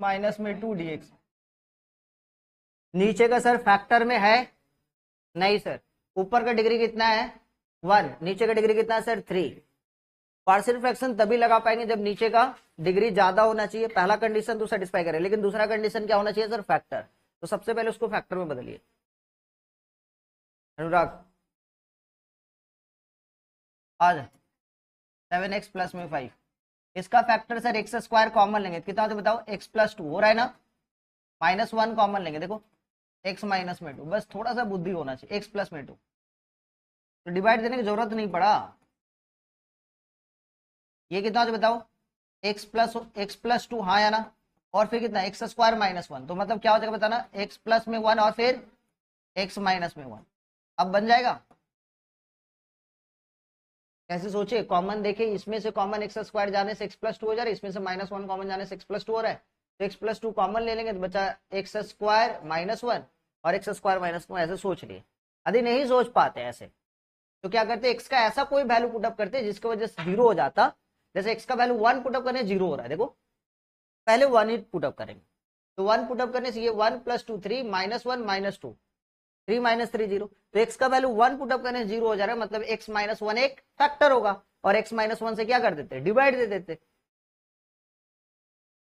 माइनस में 2 dx। नीचे का सर फैक्टर में है नहीं सर, ऊपर का डिग्री कितना है 1, नीचे का डिग्री कितना है सर 3। पार्शियल फ्रैक्शन तभी लगा पाएंगे जब नीचे का डिग्री ज्यादा होना चाहिए, पहला कंडीशन तो सेटिस्फाई करे, लेकिन दूसरा कंडीशन क्या होना चाहिए सर फैक्टर, तो सबसे पहले उसको फैक्टर में बदलिए। अनुराग आ जाए, 7x प्लस में 5, इसका फैक्टर सर x² कॉमन लेंगे, कितना होता है बताओ x प्लस 2 हो रहा है ना, -1 कॉमन लेंगे, देखो एक्स माइनस में 2, बस थोड़ा सा बुद्धि होना चाहिए, एक्स प्लस में 2, तो डिवाइड देने की जरूरत नहीं पड़ा। ये कितना हो बताओ, x प्लस 2, हाँ या ना, और फिर कितना एक्स स्क्वायर माइनस 1, तो मतलब क्या हो जाएगा बताना, एक्स प्लस में 1 और फिर एक्स माइनस में 1। अब बन जाएगा, कैसे सोचे, कॉमन देखे, इसमें से कॉमन एक्स स्क्वायर जाने से एक्स प्लस 2 हो जा रहा है, इसमें से -1 कॉमन जाने से एक्स प्लस 2 हो रहा है, तो एक्स प्लस 2 कॉमन ले लेंगे तो बचा एक्स स्क्वायर माइनस 1 और एक्स स्क्वायर माइनस 1, ऐसे सोच लिए। यदि नहीं सोच पाते ऐसे तो क्या करते, एक्स का ऐसा कोई वैल्यू पुटअप करते जिसकी वजह से 0 हो जाता, जैसे एक्स का वैल्यू 1 पुटअप करने 0 हो रहा है, देखो पहले 1 ही पुटअप करेंगे, तो 1 पुटअप करने से ये 1 + 2 3 -1 -2 3 - 3 0, तो x का वैल्यू 1 पुटअप करने से 0 हो जा रहा है, मतलब x - 1 एक फैक्टर होगा, और x - 1 से क्या कर देते, डिवाइड दे देते।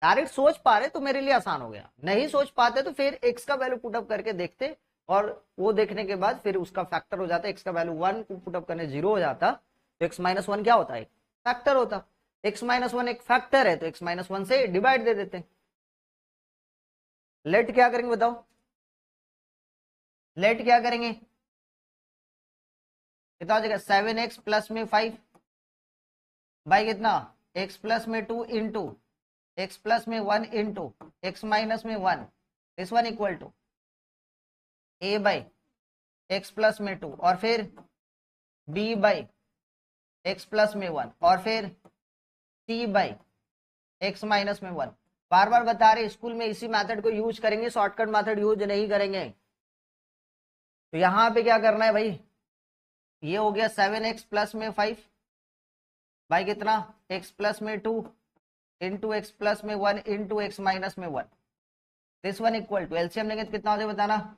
डायरेक्ट सोच पा रहे तो मेरे लिए आसान हो गया, नहीं सोच पाते तो फिर x का वैल्यू पुटअप करके देखते, और वो देखने के बाद फिर उसका फैक्टर हो जाता, x का वैल्यू 1 पुटअप करने 0 हो जाता, तो x - 1 क्या होता है, फैक्टर होता, x - 1 एक फैक्टर है, तो x - 1 से डिवाइड दे देते। लेट क्या करेंगे बताओ, लेट क्या करेंगे, कितना हो जाएगा 7x प्लस में 5 बाई कितना x प्लस में 2 इंटू एक्स प्लस में 1 इंटू एक्स माइनस में 1, this one equal to a by x plus में 2 और फिर b बाई एक्स प्लस में 1 और फिर c बाई एक्स माइनस में 1। बार बार बता रहे स्कूल में इसी मेथड को यूज करेंगे, शॉर्टकट मेथड यूज नहीं करेंगे। तो यहां पे क्या करना है भाई, ये हो गया 7x प्लस में 5 बाई कितना x प्लस में 2 इंटू एक्स प्लस में 1 इंटू एक्स माइनस में 1, this one equal to, LCM लेंगे तो कितना हो जाएगा बताना,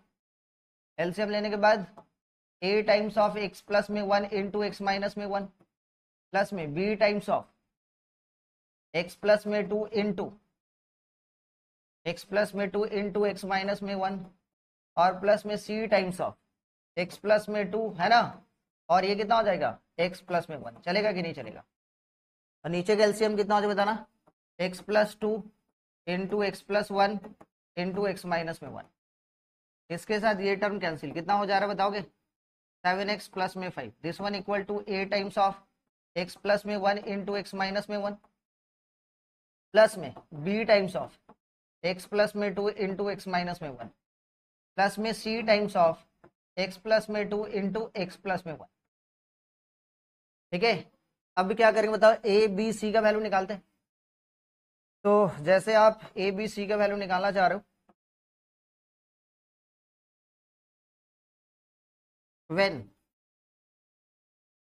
एलसीएम लेने के बाद a times of x plus में 1 इंटू एक्स माइनस में 1 प्लस में b times of x plus में 2 इंटू एक्स प्लस में 2 इंटू एक्स माइनस में 1 और प्लस में c times of x plus में 2 है ना, और ये कितना हो जाएगा x प्लस में 1, चलेगा कि नहीं चलेगा। और नीचे का एलसीएम कितना हो जाएगा बताना, x plus 2 into x plus 1 into x minus में 1, इसके साथ ये टर्म कैंसिल, कितना हो जा रहा है बताओगे 7x प्लस में 5, this one equal to a times of x plus में 1 इंटू एक्स माइनस में 1 प्लस में b times of x plus में 2 इंटू एक्स माइनस में 1 प्लस में c times of x plus में 2 इंटू एक्स प्लस में 1। ठीक है, अब क्या करेंगे बताओ, a b c का वैल्यू निकालते हैं। तो जैसे आप a b c का वैल्यू निकालना चाह रहे हो, व्हेन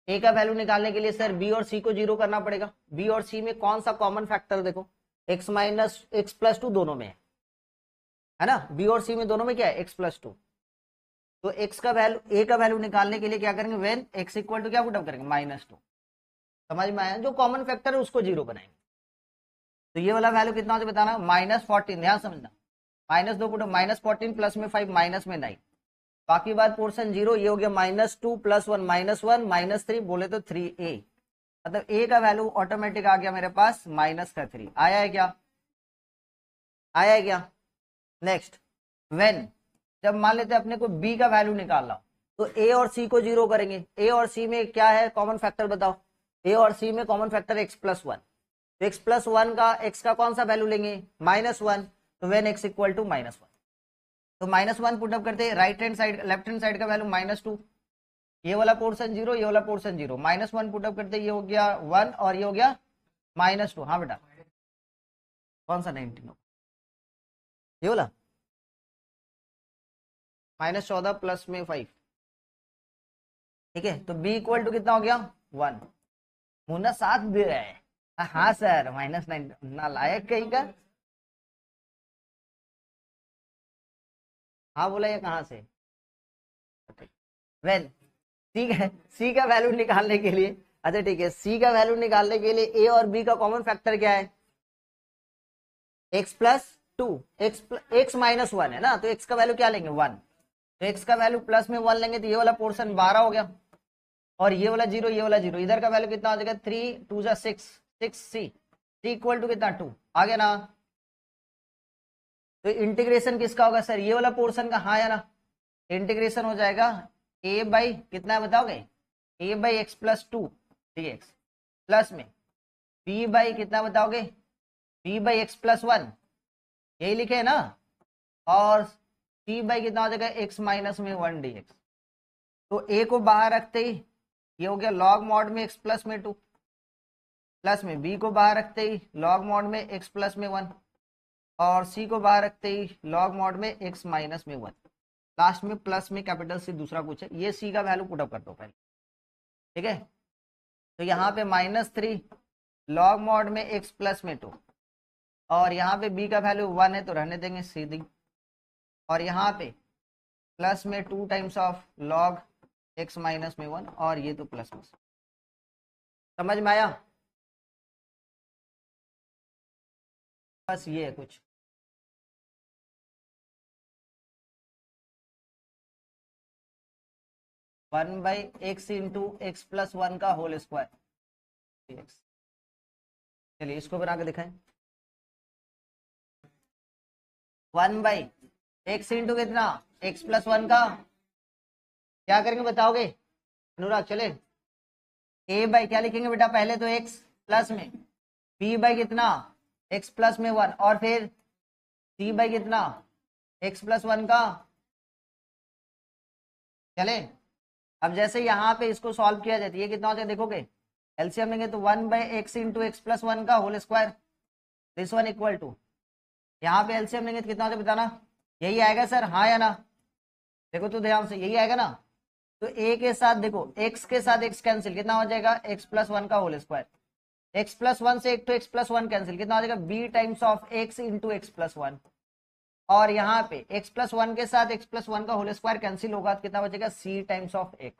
a का वैल्यू निकालने के लिए सर b और c को 0 करना पड़ेगा, b और c में कौन सा कॉमन फैक्टर देखो, x माइनस एक्स प्लस 2 दोनों में है ना, b और c में दोनों में क्या है x प्लस 2, तो x का वैल्यू a का वैल्यू निकालने के लिए क्या करेंगे, व्हेन x इक्वल टू क्या पुटअप करेंगे -2, समझ में आया, जो कॉमन फैक्टर है उसको 0 बनाएंगे। तो ये वाला वैल्यू कितना हो बताना, -14, ध्यान समझना, -2 पुटअप -14 प्लस में 5 माइनस में 9, बाकी बात पोर्शन 0, ये हो गया -2 + 1 -1 -3 बोले तो 3a, मतलब a का वैल्यू ऑटोमेटिक आ गया मेरे पास -3, आया है क्या, आया है क्या। नेक्स्ट, व्हेन जब मान लेते अपने को b का वैल्यू निकालना, तो a और c को 0 करेंगे, a और c में क्या है कॉमन फैक्टर बताओ, a और c में कॉमन फैक्टर x प्लस 1, तो x प्लस 1 का x का कौन सा वैल्यू लेंगे -1, तो व्हेन x इक्वल टू -1, तो -1 पुटअप करते हैं, right hand side left hand side का वैल्यू -2, ये वाला पोर्शन 0, ये वाला पोर्शन 0, -1 पुटअप करते ये हो गया 1 और ये हो गया -2, हाँ बेटा कौन सा 19, ये वाला -14 प्लस में 5, ठीक है, तो b इक्वल टू कितना हो गया 1, मुन्ना साथ दे रहा है, हाँ सर -9, ना लायक कहीं का, हाँ बोला ये कहाँ से, वेल ठीक है, सी का वैल्यू निकालने के लिए, अच्छा ठीक है, सी का वैल्यू निकालने के लिए ए और बी का कॉमन फैक्टर क्या है, एक्स प्लस 2, एक्स माइनस 1 है ना, तो एक्स का वैल्यू क्या लेंगे 1, तो एक्स का वैल्यू प्लस में 1 लेंगे, तो ये वाला पोर्शन 12 हो गया, और ये वाला 0, ये वाला 0, इधर का वैल्यू कितना हो जाएगा 3 2 जा 6 6 सी इक्वल टू कितना 2, आ गया ना, तो इंटीग्रेशन किसका होगा सर, ये वाला पोर्शन का, हाँ या ना। इंटीग्रेशन हो जाएगा a बाई कितना है बताओगे, a by x plus 2 dx plus में b बाई कितना बताओगे, b बाई एक्स प्लस 1, यही लिखे है ना, और c बाई कितना हो जाएगा x माइनस में 1 dx। तो a को बाहर रखते ही ये हो गया लॉग मॉड में x प्लस में 2, प्लस में b को बाहर रखते ही लॉग मॉड में x प्लस में 1, और c को बाहर रखते ही लॉग मॉड में x माइनस में 1। लास्ट में प्लस में कैपिटल C दूसरा कुछ है, ये c का वैल्यू पुटअप कर दो पहले, ठीक है। तो यहाँ पे -3 लॉग मॉड में x प्लस में 2, और यहाँ पे b का वैल्यू 1 है तो रहने देंगे सीधी, और यहाँ पे प्लस में 2 times of log x minus में 1, और ये तो प्लस में। समझ में आया, बस ये है कुछ। One by x into x plus 1 का होल स्क्वायर। चलिए इसको बना के दिखाएं। 1 बाई एक्स इंटू कितना, एक्स प्लस 1 का क्या करेंगे बताओगे अनुराग, चले। a बाई क्या लिखेंगे बेटा, पहले तो x प्लस में, b बाई कितना x प्लस में 1, और फिर c बाई कितना x प्लस 1 का। चले अब जैसे यहाँ पे इसको सॉल्व किया जाता है, ये कितना हो जाएगा देखोगे, एलसीएम लेंगे तो 1 by x into x plus 1 का whole square, this one equal to, यहाँ पे एलसीएम लेंगे तो कितना हो जाएगा बताना, यही आएगा सर, हाँ या ना, देखो तो ध्यान से, यही आएगा ना। तो a के साथ देखो x के साथ x कैंसिल, कितना हो जाएगा x प्लस 1 का होल स्क्वायर, x प्लस 1 से एक तो x प्लस 1 कैंसिल, कितना हो जाएगा b times of x into x plus 1, और यहाँ पे x प्लस 1 के साथ x प्लस 1 का होल स्क्वायर कैंसिल होगा तो कितना बचेगा c टाइम्स ऑफ x,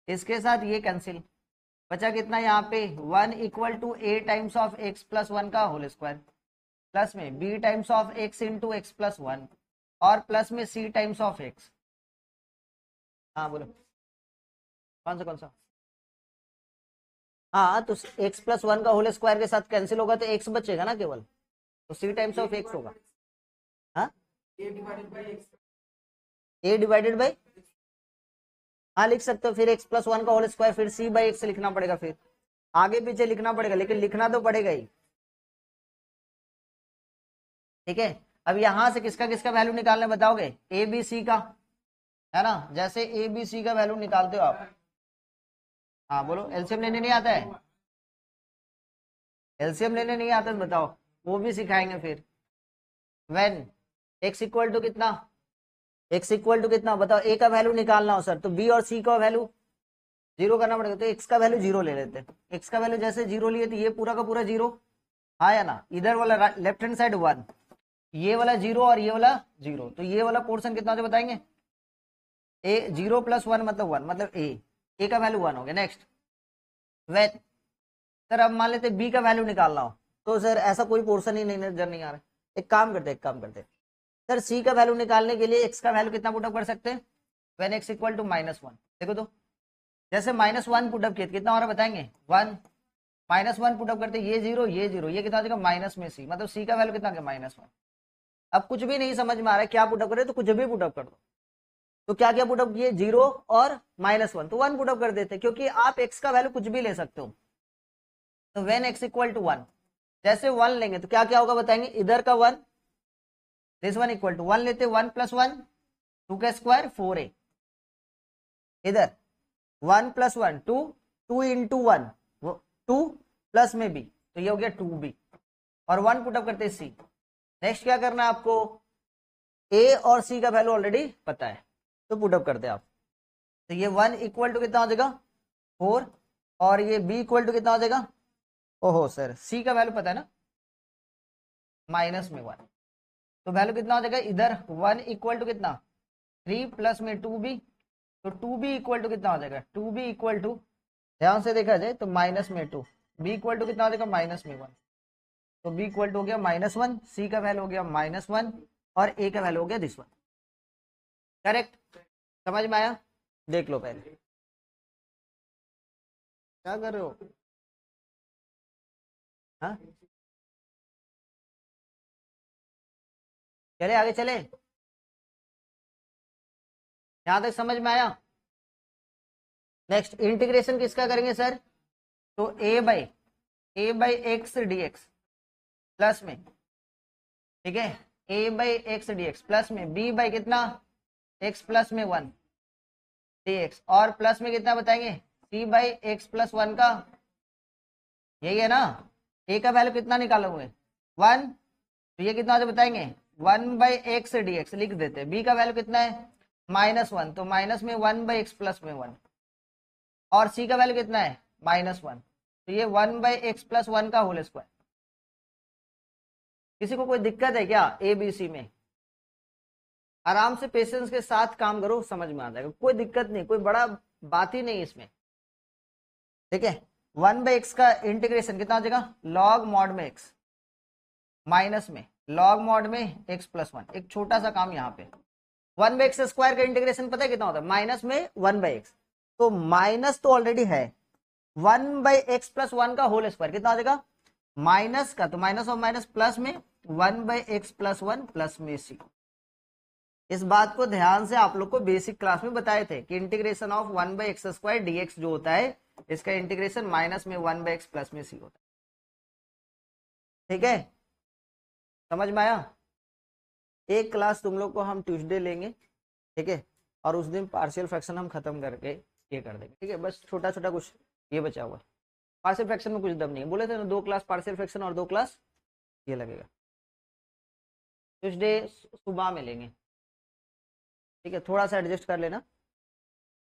इसके साथ ये कैंसिल, बचा कितना यहाँ पे 1 equal to a times of x plus 1 का होल स्क्वायर, प्लस में b times of x into x plus 1, और प्लस में c टाइम्स ऑफ x। हाँ बोलो कौन सा, हाँ तो x प्लस 1 का होल स्क्वायर के साथ कैंसिल होगा तो x बचेगा ना केवल, तो c टाइम्स ऑफ x होगा। हाँ a डिवाइडेड बाई, हाँ लिख सकते हो, फिर x प्लस 1 का होल स्क्वायर, फिर c बाई एक्स लिखना पड़ेगा, फिर आगे पीछे लिखना पड़ेगा, लेकिन लिखना तो पड़ेगा ही, ठीक है। अब यहां से किसका किसका वैल्यू निकालने बताओगे, ए बी सी का, है ना। जैसे ए बी सी का वैल्यू निकालते हो आप, हाँ बोलो, एलसीएम लेने नहीं आता है, एलसीएम लेने नहीं आता तो बताओ, वो भी सिखाएंगे फिर। व्हेन x इक्वल टू कितना, x इक्वल टू कितना बताओ, a का वैल्यू निकालना हो सर तो b और c का वैल्यू जीरो करना पड़ेगा, तो x का वैल्यू जीरो ले लेते हैं। x का वैल्यू जैसे जीरो लिए तो ये पूरा का पूरा जीरो, हाँ या ना, इधर वाला लेफ्ट हैंड साइड 1, ये वाला जीरो और ये वाला जीरो, तो ये वाला पोर्शन कितना होता बताएंगे, a 0 प्लस 1 मतलब 1, मतलब a का वैल्यू 1 हो गया। नेक्स्ट वेन, सर अब मान लेते b का वैल्यू निकालना हो, तो सर ऐसा कोई पोर्शन ही नहीं नजर नहीं आ रहा है, एक काम करते सर c का वैल्यू निकालने के लिए x का वैल्यू कितना पुटअप कर सकते हैं, व्हेन x इक्वल टू -1, देखो तो जैसे -1 पुटअप किया कितना हो रहा है बताएंगे 1, -1 पुटअप करते ये जीरो ये जीरो, ये कितना हो जाएगा माइनस में c, मतलब c का वैल्यू कितना गया -1। अब कुछ भी नहीं समझ में आ रहा है क्या पुटअप करे, तो कुछ भी पुटअप कर दो, तो क्या क्या पुटअप किए, 0 और -1, तो 1 पुटअप कर देते, क्योंकि आप x का वैल्यू कुछ भी ले सकते हो। तो व्हेन x इक्वल टू 1, जैसे 1 लेंगे तो क्या क्या होगा बताएंगे, इधर का 1, दिस वन इक्वल टू 1 लेते, 1 प्लस 1 2 का स्क्वायर 4a, इधर 1 प्लस 1 2, 2 इंटू 1 2 प्लस में b, तो ये हो गया 2b, और 1 पुटअप करते c। नेक्स्ट क्या करना है आपको, a और c का वैल्यू ऑलरेडी पता है तो पुटअप करते हैं आप, तो ये 1 इक्वल टू कितना हो जाएगा 4, और ये b इक्वल टू कितना हो जाएगा, ओहो सर c का वैल्यू पता है ना, माइनस में 1, तो वैल्यू कितना हो जाएगा इधर 1 इक्वल टू कितना 3 प्लस में 2b, तो 2b इक्वल टू कितना हो जाएगा, 2b इक्वल टू ध्यान से देखा जाए तो माइनस में 2, b इक्वल टू कितना हो जाएगा माइनस में 1, तो b इक्वल टू हो गया -1, c का वैल्यू हो गया -1, और a का वैल्यू हो गया दिस वन। करेक्ट, समझ में आया, देख लो पहले क्या कर रहे हो, हाँ चले आगे चले, यहां तक समझ में आया। नेक्स्ट इंटीग्रेशन किसका करेंगे सर, तो a by x D x plus में, ठीक है, a by x D x plus में b बाई कितना x प्लस में 1 dx, और प्लस में कितना बताएंगे c बाई एक्स प्लस 1 का, यही है ना। a का वैल्यू कितना निकालोगे 1, तो ये कितना बताएंगे 1 बाई एक्स डी एक्स लिख देते हैं। b का वैल्यू कितना है -1, तो माइनस में 1 बाई एक्स प्लस में 1, और c का वैल्यू कितना है -1, तो ये 1 बाई एक्स प्लस 1 का होल स्क्वायर। किसी को कोई दिक्कत है क्या ए बी सी में? आराम से पेशेंस के साथ काम करो, समझ में आ जाएगा, कोई दिक्कत नहीं, कोई बड़ा बात ही नहीं इसमें, ठीक है। 1 बाई एक्स का इंटीग्रेशन कितना हो जाएगा लॉग मॉड में एक्स, माइनस में लॉग मॉड में एक्स प्लस 1। एक छोटा सा काम यहाँ पे, 1 बाई एक्स स्क्वायर का इंटीग्रेशन पता है कितना होता है, माइनस में 1 बाई एक्स, तो माइनस तो ऑलरेडी है, 1 बाई एक्स प्लस 1 का होल स्क्वायर कितना हो जाएगा माइनस का, तो माइनस और माइनस प्लस में 1 बाई एक्स प्लस 1 प्लस में सी। इस बात को ध्यान से आप लोग को बेसिक क्लास में बताए थे कि integration of 1 by x square dx जो होता है, इसका इंटीग्रेशन माइनस में 1 बाई एक्स प्लस में सी होता है, ठीक है, समझ में आया। एक क्लास तुम लोग को हम ट्यूसडे लेंगे, ठीक है, और उस दिन पार्शियल फ्रैक्शन हम खत्म करके ये कर देंगे, ठीक है। बस छोटा छोटा कुछ ये बचा हुआ है, पार्शियल फ्रैक्शन में कुछ दम नहीं है, बोले थे ना 2 क्लास पार्शियल फ्रैक्शन और 2 क्लास ये लगेगा, ट्यूसडे सुबह में लेंगे, ठीक है, थोड़ा सा एडजस्ट कर लेना।